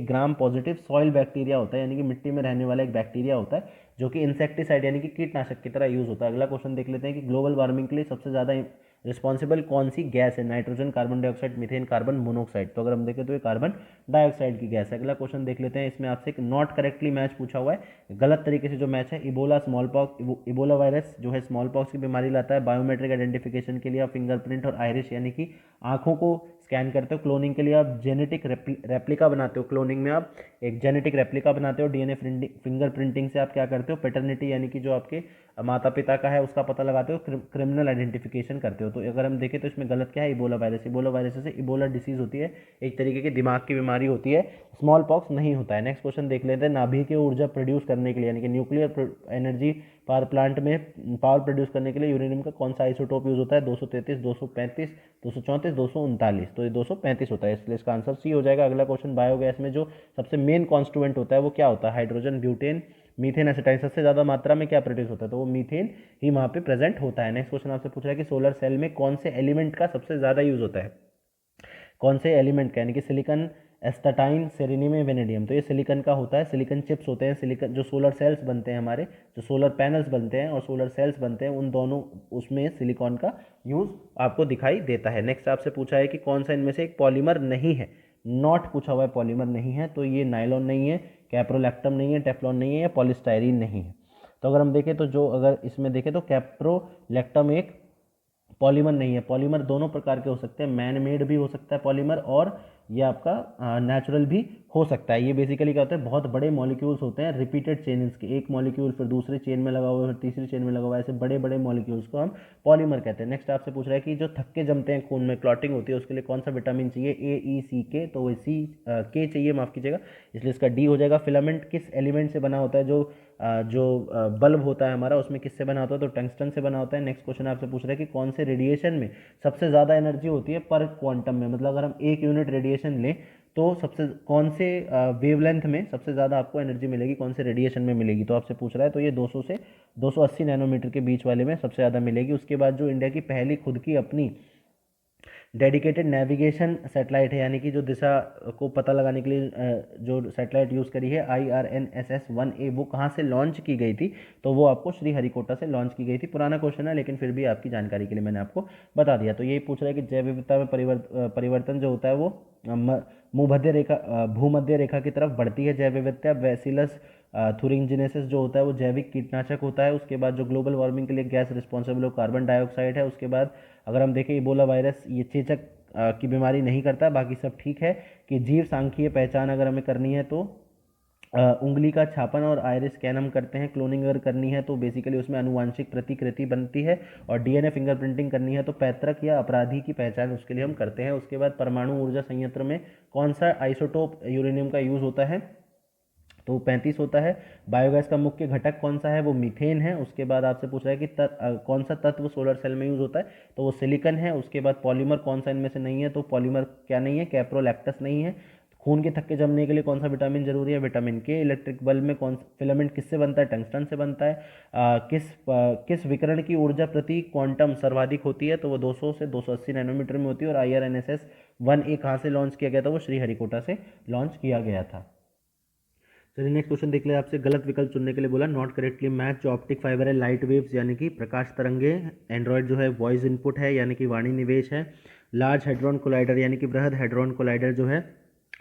ग्राम पॉजिटिव सॉइल बैक्टीरिया होता है, यानी कि मिट्टी में रहने वाला एक बैक्टीरिया होता है जो कि इंसेक्टिसाइड यानी कि कीटनाशक की तरह यूज़ होता है। अगला क्वेश्चन देख लेते हैं कि ग्लोबल वार्मिंग के लिए सबसे ज़्यादा रिस्पॉन्सिबल कौन सी गैस है? Nitrogen, carbon dioxide, methane, carbon monoxide? तो अगर हम देखें तो ये कार्बन डाइऑक्साइड की गैस है। अगला क्वेश्चन देख लेते हैं। इसमें आपसे एक नॉट करेक्टली मैच पूछा हुआ है, गलत तरीके से जो मैच है। Ebola small pox, Ebola virus जो है स्मॉल पॉक्स की बीमारी लाता है। बायोमेट्रिक आइडेंटिफिकेशन के लिए आप फिंगरप्रिंट और आइरिश यानी कि आंखों को स्कैन करते हो। क्लोनिंग के लिए आप जेनेटिक रेप्लिका बनाते हो, क्लोनिंग में आप एक जेनेटिक रेप्लिका बनाते हो। डीएनए फिंगरप्रिंटिंग से आप क्या करते हो? पैटर्निटी यानी कि जो आपके माता पिता का है उसका पता लगाते हो। क्रिमिनल आइडेंटिफिकेशन करते हो। तो अगर हम देखें तो इसमें गलत क्या है? Ebola virus. इबोला वायरस से इबोला डिसीज होती है, एक तरीके की दिमाग की बीमारी होती है, स्मॉल पॉक्स नहीं होता है। नेक्स्ट क्वेश्चन देख लेते हैं। नाभिकीय ऊर्जा प्रोड्यूस करने के लिए यानी कि न्यूक्लियर एनर्जी पावर प्लांट में पावर प्रोड्यूस करने के लिए यूरेनियम का कौन सा आइसोटोप यूज होता है? 233, 235, 234, 239? तो ये 235 होता है, इसलिए इसका आंसर सी हो जाएगा। अगला क्वेश्चन, बायोगैस में जो सबसे मेन कॉन्स्टिट्यूएंट होता है वो क्या होता है? Hydrogen, butane, methane, acetyl. सबसे ज़्यादा मात्रा में क्या प्रोड्यूस होता है? तो वो मीथेन ही वहाँ पे प्रेजेंट होता है। नेक्स्ट क्वेश्चन आपसे पूछ रहा है कि सोलर सेल में कौन से एलिमेंट का सबसे ज़्यादा यूज होता है? कौन से एलिमेंट का? यानी कि सिलिकॉन, एस्टाटाइन, सेरेनियम, वेनेडियम? तो ये सिलिकॉन का होता है। सिलिकॉन चिप्स होते हैं, सिलिकॉन जो सोलर सेल्स बनते हैं हमारे, जो सोलर पैनल्स बनते हैं और सोलर सेल्स बनते हैं, उन दोनों उसमें सिलिकॉन का यूज़ आपको दिखाई देता है। नेक्स्ट आपसे पूछा है कि कौन सा इनमें से एक पॉलीमर नहीं है? नॉट पूछा हुआ है, पॉलीमर नहीं है। तो ये नायलॉन नहीं है, कैप्रोलैक्टम नहीं है, टेफ्लॉन नहीं है, या पॉलीस्टाइरीन नहीं है। तो अगर हम देखें तो जो अगर इसमें देखें तो कैप्रोलैक्टम एक पॉलीमर नहीं है। पॉलीमर दोनों प्रकार के हो सकते हैं, मैन मेड भी हो सकता है पॉलीमर, और ये आपका नेचुरल भी हो सकता है। ये बेसिकली क्या होता है? बहुत बड़े मॉलिक्यूल्स होते हैं, रिपीटेड चेन्स के, एक मॉलिक्यूल फिर दूसरे चेन में लगा हुआ है, फिर तीसरी चेन में लगा हुआ है, ऐसे बड़े बड़े मॉलिक्यूल्स को हम पॉलीमर कहते हैं। नेक्स्ट आपसे पूछ रहा है कि जो थक्के जमते हैं खून में, क्लॉटिंग होती है, उसके लिए कौन सा विटामिन चाहिए? ए, ई, सी, के? तो वो सी के चाहिए, माफ़ कीजिएगा, इसलिए इसका डी हो जाएगा। फिलामेंट किस एलिमेंट से बना होता है? जो बल्ब होता है हमारा उसमें किससे बना होता है? तो टंगस्टन से बना होता है। नेक्स्ट क्वेश्चन आपसे पूछ रहा है कि कौन से रेडिएशन में सबसे ज़्यादा एनर्जी होती है पर क्वांटम में? मतलब अगर हम 1 यूनिट रेडिएशन लें तो सबसे कौन से वेवलेंथ में सबसे ज़्यादा आपको एनर्जी मिलेगी, कौन से रेडिएशन में मिलेगी? तो आपसे पूछ रहा है, तो ये 200 से 280 नैनोमीटर के बीच वाले में सबसे ज़्यादा मिलेगी। उसके बाद जो इंडिया की पहली खुद की अपनी डेडिकेटेड नेविगेशन सैटेलाइट है, यानी कि जो दिशा को पता लगाने के लिए जो सैटेलाइट यूज़ करी है, IRNSS-1A, वो कहाँ से लॉन्च की गई थी? तो वो आपको श्रीहरिकोटा से लॉन्च की गई थी। पुराना क्वेश्चन है लेकिन फिर भी आपकी जानकारी के लिए मैंने आपको बता दिया। तो यही पूछ रहा है कि जैव विविधता में परिवर्तन जो होता है वो भूमध्य रेखा की तरफ बढ़ती है जैव विविधता। बैसिलस थुरिंजिनेसिस जो होता है वो जैविक कीटनाशक होता है। उसके बाद जो ग्लोबल वार्मिंग के लिए गैस रिस्पॉन्सिबल कार्बन डाइऑक्साइड है। उसके बाद अगर हम देखें इबोला वायरस ये चेचक की बीमारी नहीं करता, बाकी सब ठीक है। कि जीव सांख्यिकीय पहचान अगर हमें करनी है तो उंगली का छापन और आइरिस स्कैन हम करते हैं। क्लोनिंग अगर करनी है तो बेसिकली उसमें आनुवांशिक प्रतिकृति बनती है। और डीएनए फिंगरप्रिंटिंग करनी है तो पैतृक या अपराधी की पहचान उसके लिए हम करते हैं। उसके बाद परमाणु ऊर्जा संयंत्र में कौन सा आइसोटोप यूरेनियम का यूज़ होता है, तो 35 होता है। बायोगैस का मुख्य घटक कौन सा है, वो मीथेन है। उसके बाद आपसे पूछ रहा है कि कौन सा तत्व सोलर सेल में यूज़ होता है, तो वो सिलिकन है। उसके बाद पॉलीमर कौन सा इनमें से नहीं है, तो पॉलीमर क्या नहीं है, कैप्रोलैक्टस नहीं है। खून के थक्के जमने के लिए कौन सा विटामिन जरूरी है, विटामिन के। इलेक्ट्रिक बल्ब में कौन फिलामेंट किससे बनता है, टंगस्टन से बनता है। किस विकिरण की ऊर्जा प्रति क्वांटम सर्वाधिक होती है, तो वो 200 से 280 नैनोमीटर में होती है। और IRNSS 1A कहाँ से लॉन्च किया गया था, वो श्रीहरिकोटा से लॉन्च किया गया था। चलिए नेक्स्ट क्वेश्चन देख ले। आपसे गलत विकल्प चुनने के लिए बोला, नॉट करेक्टली मैच। जो ऑप्टिक फाइबर है लाइट वेव्स यानी कि प्रकाश तरंगे। एंड्रॉयड जो है वॉइस इनपुट है यानी कि वाणी निवेश है। लार्ज हेड्रॉन कोलाइडर यानी कि बृहद हेड्रॉन कोलाइडर जो है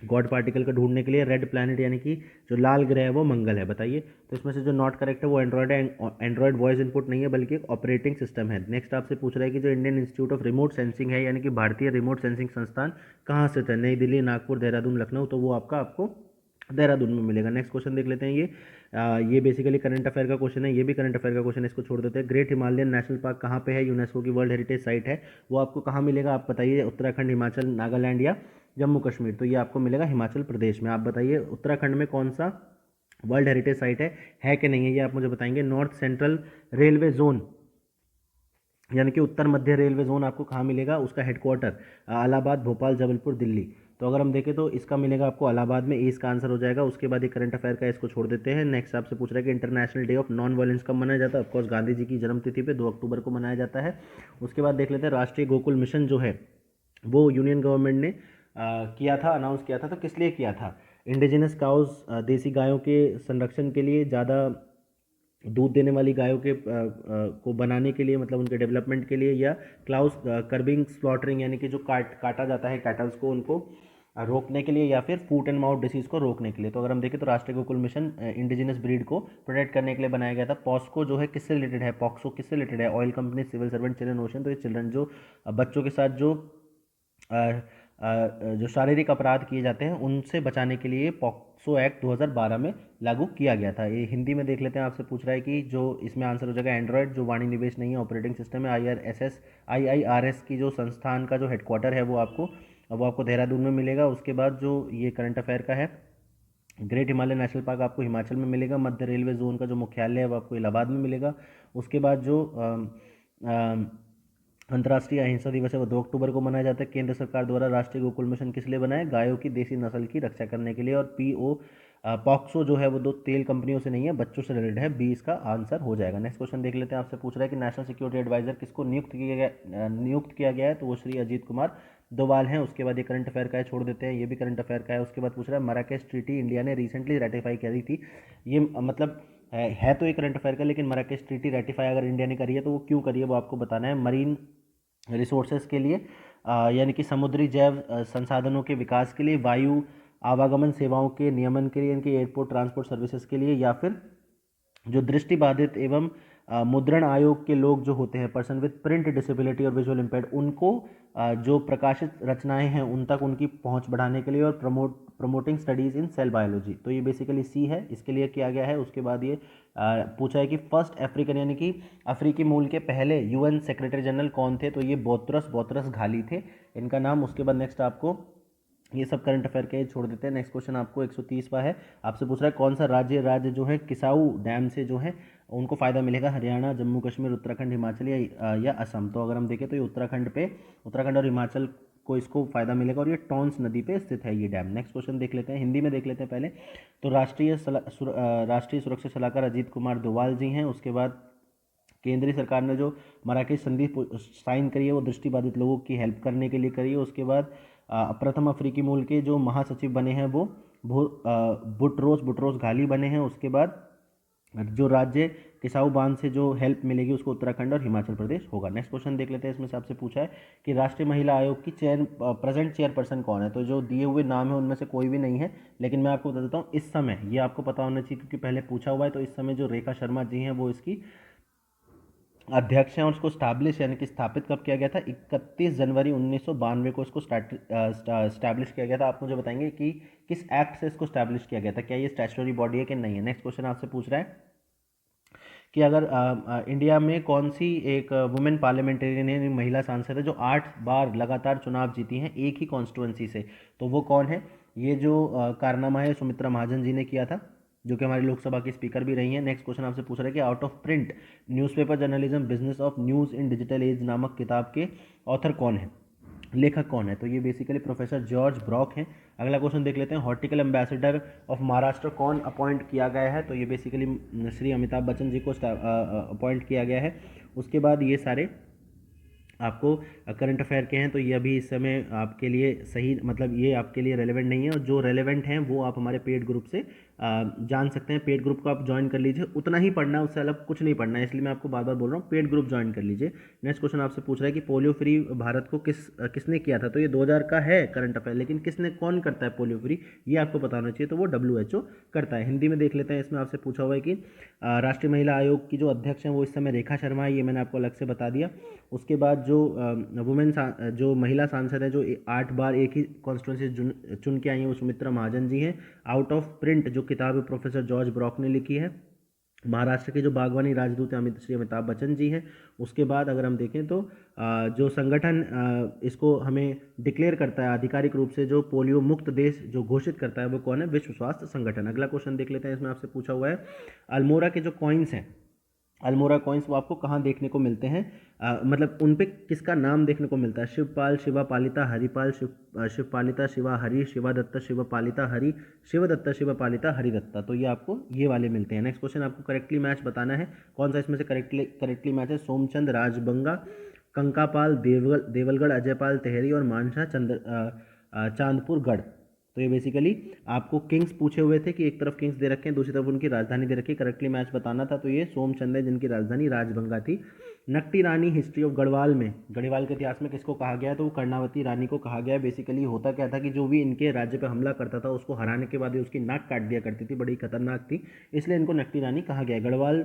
गॉड पार्टिकल को ढूंढने के लिए। रेड प्लैनेट यानी कि जो लाल ग्रह है वो मंगल है। बताइए, तो इसमें से जो नॉट करेक्ट है वो एंड्रॉयड है। एंड्रॉयड वॉइस इनपुट नहीं है बल्कि एक ऑपरेटिंग सिस्टम है। नेक्स्ट आपसे पूछ रहा है कि जो Indian institute of remote sensing है यानी कि भारतीय रिमोट सेंसिंग संस्थान कहाँ स्थित है, नई दिल्ली, नागपुर, देहरादून, लखनऊ, तो वो आपको देहरादून में मिलेगा। नेक्स्ट क्वेश्चन देख लेते हैं। ये बेसिकली करंट अफेयर का क्वेश्चन है, ये भी करंट अफेयर का क्वेश्चन है, इसको छोड़ देते हैं। ग्रेट हिमालयन नेशनल पार्क कहाँ पे है, यूनेस्को की वर्ल्ड हेरिटेज साइट है, वो आपको कहाँ मिलेगा आप बताइए। उत्तराखंड, हिमाचल, नागालैंड या जम्मू कश्मीर, तो ये आपको मिलेगा हिमाचल प्रदेश में। आप बताइए उत्तराखंड में कौन सा वर्ल्ड हेरिटेज साइट है कि नहीं है, ये आप मुझे बताएंगे। नॉर्थ सेंट्रल रेलवे जोन यानी कि उत्तर मध्य रेलवे जोन आपको कहाँ मिलेगा, उसका हेडक्वार्टर इलाहाबाद, भोपाल, जबलपुर, दिल्ली। तो अगर हम देखें तो इसका मिलेगा आपको इलाहाबाद में, इसका आंसर हो जाएगा। उसके बाद ये करंट अफेयर का, इसको छोड़ देते हैं। नेक्स्ट आपसे पूछ रहा है कि international day of non violence कब मनाया जाता है। ऑफकोर्स गांधी जी की जन्मतिथि पे 2 अक्टूबर को मनाया जाता है। उसके बाद देख लेते हैं राष्ट्रीय गोकुल मिशन जो है वो यूनियन गवर्नमेंट ने किया था, अनाउंस किया था, तो किस लिए किया था। इंडिजिनस काउज देसी गायों के संरक्षण के लिए, ज़्यादा दूध देने वाली गायों के को बनाने के लिए, मतलब उनके डेवलपमेंट के लिए, या क्लाउस कर्बिंग स्लॉटरिंग यानी कि जो काटा जाता है कैटल्स को, उनको रोकने के लिए, या फिर फूट एंड माउथ डिसीज़ को रोकने के लिए। तो अगर हम देखें तो राष्ट्रीय गोकुल मिशन इंडिजिनस ब्रीड को प्रोटेक्ट करने के लिए बनाया गया था। पॉस्को जो है किससे रिलेटेड है, पॉक्सो किससे रिलेटेड है, oil company, civil servant, children ocean. तो ये चिल्ड्रन जो बच्चों के साथ जो शारीरिक अपराध किए जाते हैं उनसे बचाने के लिए पॉक्सो एक्ट 2012 में लागू किया गया था। ये हिंदी में देख लेते हैं। आपसे पूछ रहा है कि जो इसमें आंसर हो जाएगा एंड्रॉयड, जो वाणी निवेश नहीं है, ऑपरेटिंग सिस्टम है। IIRS की जो संस्थान का जो हेडक्वार्टर है वो आपको देहरादून में मिलेगा। उसके बाद जो ये करंट अफेयर का है, ग्रेट हिमालय नेशनल पार्क आपको हिमाचल में मिलेगा। मध्य रेलवे जोन का जो मुख्यालय है वो आपको इलाहाबाद में मिलेगा। उसके बाद जो अंतर्राष्ट्रीय अहिंसा दिवस है वो 2 अक्टूबर को मनाया जाता है। केंद्र सरकार द्वारा राष्ट्रीय गोकुल मिशन किस लिए बनाया, गायों की देसी नस्ल की रक्षा करने के लिए। और पॉक्सो जो है वो 2 तेल कंपनियों से नहीं है, बच्चों से रिलेटेड है। बी इसका आंसर हो जाएगा। नेक्स्ट क्वेश्चन देख लेते हैं। आपसे पूछ रहा है कि नेशनल सिक्योरिटी एडवाइजर किसको नियुक्त किया गया है, तो वो श्री अजीत कुमार डोवाल हैं। उसके बाद ये करंट अफेयर का है, छोड़ देते हैं, ये भी करंट अफेयर का है। उसके बाद पूछ रहा है मराकेश ट्रीटी इंडिया ने रिसेंटली रेटिफाई करी थी। ये मतलब है तो एक करंट अफेयर का, लेकिन मराकेश ट्रीटी रेटिफाई अगर इंडिया ने करी है तो वो क्यों करी है वो आपको बताना है। मरीन रिसोर्सेज के लिए, यानी कि समुद्री जैव संसाधनों के विकास के लिए, वायु आवागमन सेवाओं के नियमन के लिए, इनके एयरपोर्ट ट्रांसपोर्ट सर्विसेज के लिए, या फिर जो दृष्टिबाधित एवं मुद्रण आयोग के लोग जो होते हैं, पर्सन विद प्रिंट डिसेबिलिटी और विजुअल इम्पेयर्ड, उनको जो प्रकाशित रचनाएं हैं उन तक उनकी पहुंच बढ़ाने के लिए, और promoting studies in cell biology. तो ये बेसिकली सी है, इसके लिए किया गया है। उसके बाद ये पूछा है कि फर्स्ट अफ्रीकन यानी कि अफ्रीकी मूल के पहले UN सेक्रेटरी जनरल कौन थे, तो ये बोतरस घाली थे इनका नाम। उसके बाद नेक्स्ट आपको ये सब करंट अफेयर के छोड़ देते हैं। नेक्स्ट क्वेश्चन आपको 130वां है। आपसे पूछ रहा है कौन सा राज्य जो है किसाऊ डैम से जो है उनको फ़ायदा मिलेगा, हरियाणा, जम्मू कश्मीर, उत्तराखंड, हिमाचल या असम। तो अगर हम देखें तो ये उत्तराखंड और हिमाचल को इसको फ़ायदा मिलेगा, और ये टॉन्स नदी पे स्थित है ये डैम। नेक्स्ट क्वेश्चन देख लेते हैं, हिंदी में देख लेते हैं पहले। तो राष्ट्रीय सुरक्षा सलाहकार अजीत कुमार डोवाल जी हैं। उसके बाद केंद्रीय सरकार ने जो मराकेश संधि साइन करी है वो दृष्टिबाधित लोगों की हेल्प करने के लिए करी है। उसके बाद प्रथम अफ्रीकी मूल के जो महासचिव बने हैं वो बुटरोस घाली बने हैं। उसके बाद जो राज्य किसाऊ बांध से जो हेल्प मिलेगी उसको उत्तराखंड और हिमाचल प्रदेश होगा। नेक्स्ट क्वेश्चन देख लेते हैं। इसमें से आपसे पूछा है कि राष्ट्रीय महिला आयोग की प्रेजेंट चेयरपर्सन कौन है। तो जो दिए हुए नाम है उनमें से कोई भी नहीं है, लेकिन मैं आपको बता देता हूँ इस समय, ये आपको पता होना चाहिए क्योंकि पहले पूछा हुआ है। तो इस समय जो रेखा शर्मा जी हैं वो इसकी अध्यक्ष हैं, और उसको स्टैब्लिश यानी कि स्थापित कब किया गया था, 31 जनवरी 1992 को इसको स्टैब्लिश किया गया था। आप मुझे बताएंगे कि किस एक्ट से इसको स्टैब्लिश किया गया था, क्या ये स्टैट्यूटरी बॉडी है कि नहीं है। नेक्स्ट क्वेश्चन आपसे पूछ रहा है कि अगर इंडिया में कौन सी एक वुमेन पार्लियामेंटेरियन है, महिला सांसद है जो 8 बार लगातार चुनाव जीती हैं एक ही कॉन्स्टिट्यूंसी से, तो वो कौन है। ये जो कारनामा है सुमित्रा महाजन जी ने किया था, जो कि हमारी लोकसभा की स्पीकर भी रही हैं। नेक्स्ट क्वेश्चन आपसे पूछ रहा है कि out of print newspaper journalism business of news in digital age नामक किताब के ऑथर कौन है, लेखक कौन है। तो ये बेसिकली प्रोफेसर जॉर्ज ब्रॉक हैं। अगला क्वेश्चन देख लेते हैं। हॉर्टिकल एम्बेसडर ऑफ महाराष्ट्र कौन अपॉइंट किया गया है। तो ये बेसिकली श्री अमिताभ बच्चन जी को अपॉइंट किया गया है। उसके बाद ये सारे आपको करंट अफेयर के हैं, तो ये अभी इस समय आपके लिए सही, मतलब ये आपके लिए रेलेवेंट नहीं है, और जो रेलेवेंट हैं वो आप हमारे पेड ग्रुप से जान सकते हैं। पेड ग्रुप को आप ज्वाइन कर लीजिए, उतना ही पढ़ना है, उससे अलग कुछ नहीं पढ़ना है, इसलिए मैं आपको बार बार बोल रहा हूँ पेड ग्रुप ज्वाइन कर लीजिए। नेक्स्ट क्वेश्चन आपसे पूछ रहा है कि पोलियो फ्री भारत को किसने किया था। तो ये 2000 का है करंट अफेयर, लेकिन किसने कौन करता है पोलियो फ्री, ये आपको पता होना चाहिए। तो वो WHO करता है। हिंदी में देख लेते हैं। इसमें आपसे पूछा हुआ है कि राष्ट्रीय महिला आयोग की जो अध्यक्ष हैं वो इस समय रेखा शर्मा है, ये मैंने आपको अलग से बता दिया। उसके बाद जो जो महिला सांसद है जो 8 बार एक ही कॉन्स्टिट्यूंसी चुन के आई हैं वो सुमित्रा महाजन जी हैं। आउट ऑफ प्रिंट जो किताब है प्रोफेसर जॉर्ज ब्रॉक ने लिखी है। महाराष्ट्र के जो बागवानी राजदूत हैं श्री अमिताभ बच्चन जी हैं। उसके बाद अगर हम देखें तो जो संगठन इसको हमें डिक्लेयर करता है आधिकारिक रूप से, जो पोलियो मुक्त देश जो घोषित करता है वो कौन है, विश्व स्वास्थ्य संगठन। अगला क्वेश्चन देख लेते हैं। इसमें आपसे पूछा हुआ है अल्मोड़ा के जो कॉइन्स हैं, अल्मोड़ा कॉइन्स वो आपको कहाँ देखने को मिलते हैं, मतलब उन पे किसका नाम देखने को मिलता है। शिवपाल, शिवा पालिता, हरिपाल, शिवपालिता, शिवा हरि, शिवादत्ता, शिवपालिता, हरि, शिवदत्ता, शिवपालिता, हरिदत्ता। तो ये आपको ये वाले मिलते हैं। नेक्स्ट क्वेश्चन आपको करेक्टली मैच बताना है, कौन सा इसमें से करेक्टली मैच है। सोमचंद राजबंगा, कंकापाल देवलगढ़, अजयपाल तेहरी और मानसा चांदपुर गढ़। तो ये बेसिकली आपको किंग्स पूछे हुए थे कि एक तरफ किंग्स दे रखे हैं, दूसरी तरफ उनकी राजधानी दे रखी है, करेक्टली मैच बताना था। तो ये सोमचंद है जिनकी राजधानी राजबंगा थी। नकटी रानी हिस्ट्री ऑफ गढ़वाल में, गढ़वाल के इतिहास में किसको कहा गया है, तो वो कर्णावती रानी को कहा गया है। बेसिकली होता क्या था कि जो भी इनके राज्य पे हमला करता था उसको हराने के बाद उसकी नाक काट दिया करती थी, बड़ी खतरनाक थी, इसलिए इनको नकटी रानी कहा गया है। गढ़वाल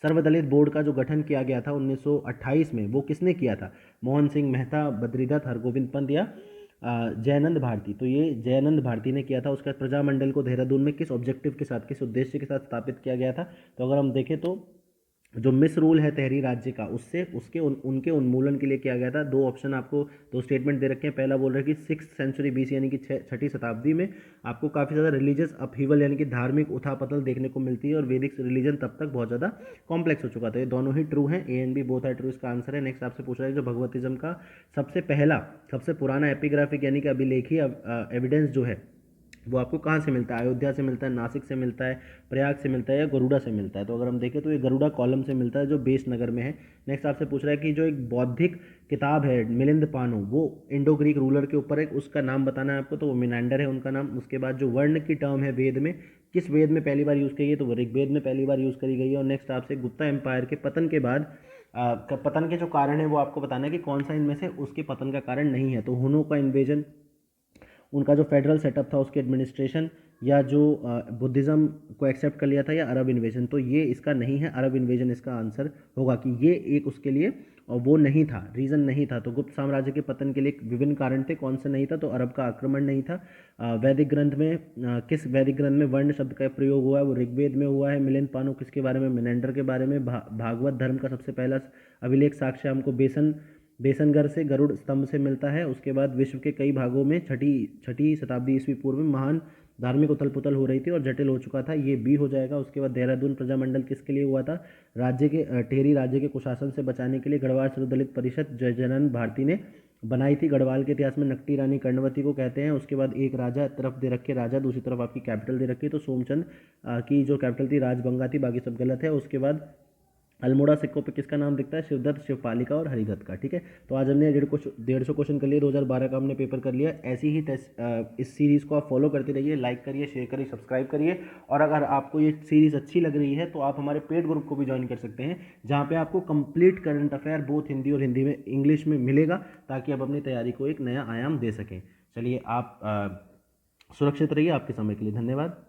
सर्वदलित बोर्ड का जो गठन किया गया था 1928 में, वो किसने किया था, मोहन सिंह मेहता, बद्रीदत्त, हरगोविंद पंत या जयानंद भारती। तो ये जयानंद भारती ने किया था। उसका प्रजामंडल को देहरादून में किस ऑब्जेक्टिव के साथ, किस उद्देश्य के साथ स्थापित किया गया था। तो अगर हम देखें तो जो मिस रूल है तहरी राज्य का, उससे उनके उन्मूलन के लिए किया गया था। दो ऑप्शन आपको, दो स्टेटमेंट दे रखे हैं। पहला बोल रहा है कि 6th सेंचुरी BC यानी कि 6ठी शताब्दी में आपको काफ़ी ज़्यादा रिलीजियस अपहीवल यानी कि धार्मिक उथापतल देखने को मिलती है, और वैदिक रिलीजन तब तक बहुत ज़्यादा कॉम्प्लेक्स हो चुका था। ये दोनों ही ट्रू हैं, A and B both are true, इसका आंसर है। नेक्स्ट आपसे पूछ रहा है जो भगवतिज्म का सबसे पुराना एपिग्राफिक यानी कि अभिलेखी एविडेंस जो है वो आपको कहाँ से मिलता है, अयोध्या से मिलता है, नासिक से मिलता है, प्रयाग से मिलता है या गरुड़ा से मिलता है। तो अगर हम देखें तो ये गरुड़ा कॉलम से मिलता है जो बेस नगर में है। नेक्स्ट आपसे पूछ रहा है कि जो एक बौद्धिक किताब है मिलिंद पानु, वो इंडो ग्रीक रूलर के ऊपर है, उसका नाम बताना है आपको। तो वो मिनांडर है उनका नाम। उसके बाद जो वर्ण की टर्म है वेद में, किस वेद में पहली बार यूज़ की गई है, तो वो ऋग्वेद में पहली बार यूज़ करी गई है। और नेक्स्ट आपसे गुप्ता एम्पायर के पतन के बाद पतन के जो कारण है वो आपको बताना है कि कौन सा इनमें से उसके पतन का कारण नहीं है। तो हुनों का इन्वेजन, उनका जो फेडरल सेटअप था उसके एडमिनिस्ट्रेशन, या जो बुद्धिज़्म को एक्सेप्ट कर लिया था, या अरब इन्वेजन। तो ये इसका नहीं है, अरब इन्वेजन इसका आंसर होगा कि ये एक उसके लिए और वो नहीं था, रीज़न नहीं था। तो गुप्त साम्राज्य के पतन के लिए विभिन्न कारण थे, कौन सा नहीं था, तो अरब का आक्रमण नहीं था। वैदिक ग्रंथ में किस वैदिक ग्रंथ में वर्ण शब्द का प्रयोग हुआ है, वो ऋग्वेद में हुआ है। मिलिंद पानु किसके बारे में, मिनेंडर के बारे में। भागवत धर्म का सबसे पहला अभिलेख साक्ष्य हमको बेसनगर से गरुड़ स्तंभ से मिलता है। उसके बाद विश्व के कई भागों में छठी शताब्दी ईस्वी पूर्व में महान धार्मिक उथल पुथल हो रही थी और जटिल हो चुका था, ये B हो जाएगा। उसके बाद देहरादून प्रजामंडल किसके लिए हुआ था, राज्य के टेहरी राज्य के कुशासन से बचाने के लिए गढ़वाल सर्वदलित परिषद जयानंद भारती ने बनाई थी। गढ़वाल के इतिहास में नकटी रानी कर्णवती को कहते हैं। उसके बाद एक राजा तरफ दे रखे राजा, दूसरी तरफ आपकी कैपिटल दे रखी है। तो सोमचंद की जो कैपिटल थी राजबंगा थी, बाकी सब गलत है। उसके बाद अल्मोड़ा सिक्कों पे किसका नाम दिखता है? शिवदत्त, शिवपालिका और हरिदत्त का। ठीक है, तो आज हमने 150 क्वेश्चन कर लिए, 2012 का हमने पेपर कर लिया। ऐसी ही टेस्ट इस सीरीज़ को आप फॉलो करते रहिए, लाइक करिए, शेयर करिए, सब्सक्राइब करिए। और अगर आपको ये सीरीज़ अच्छी लग रही है तो आप हमारे पेड ग्रुप को भी ज्वाइन कर सकते हैं, जहाँ पे आपको complete current affair both Hindi और हिंदी में इंग्लिश में मिलेगा, ताकि आप अपनी तैयारी को एक नया आयाम दे सकें। चलिए, आप सुरक्षित रहिए। आपके समय के लिए धन्यवाद।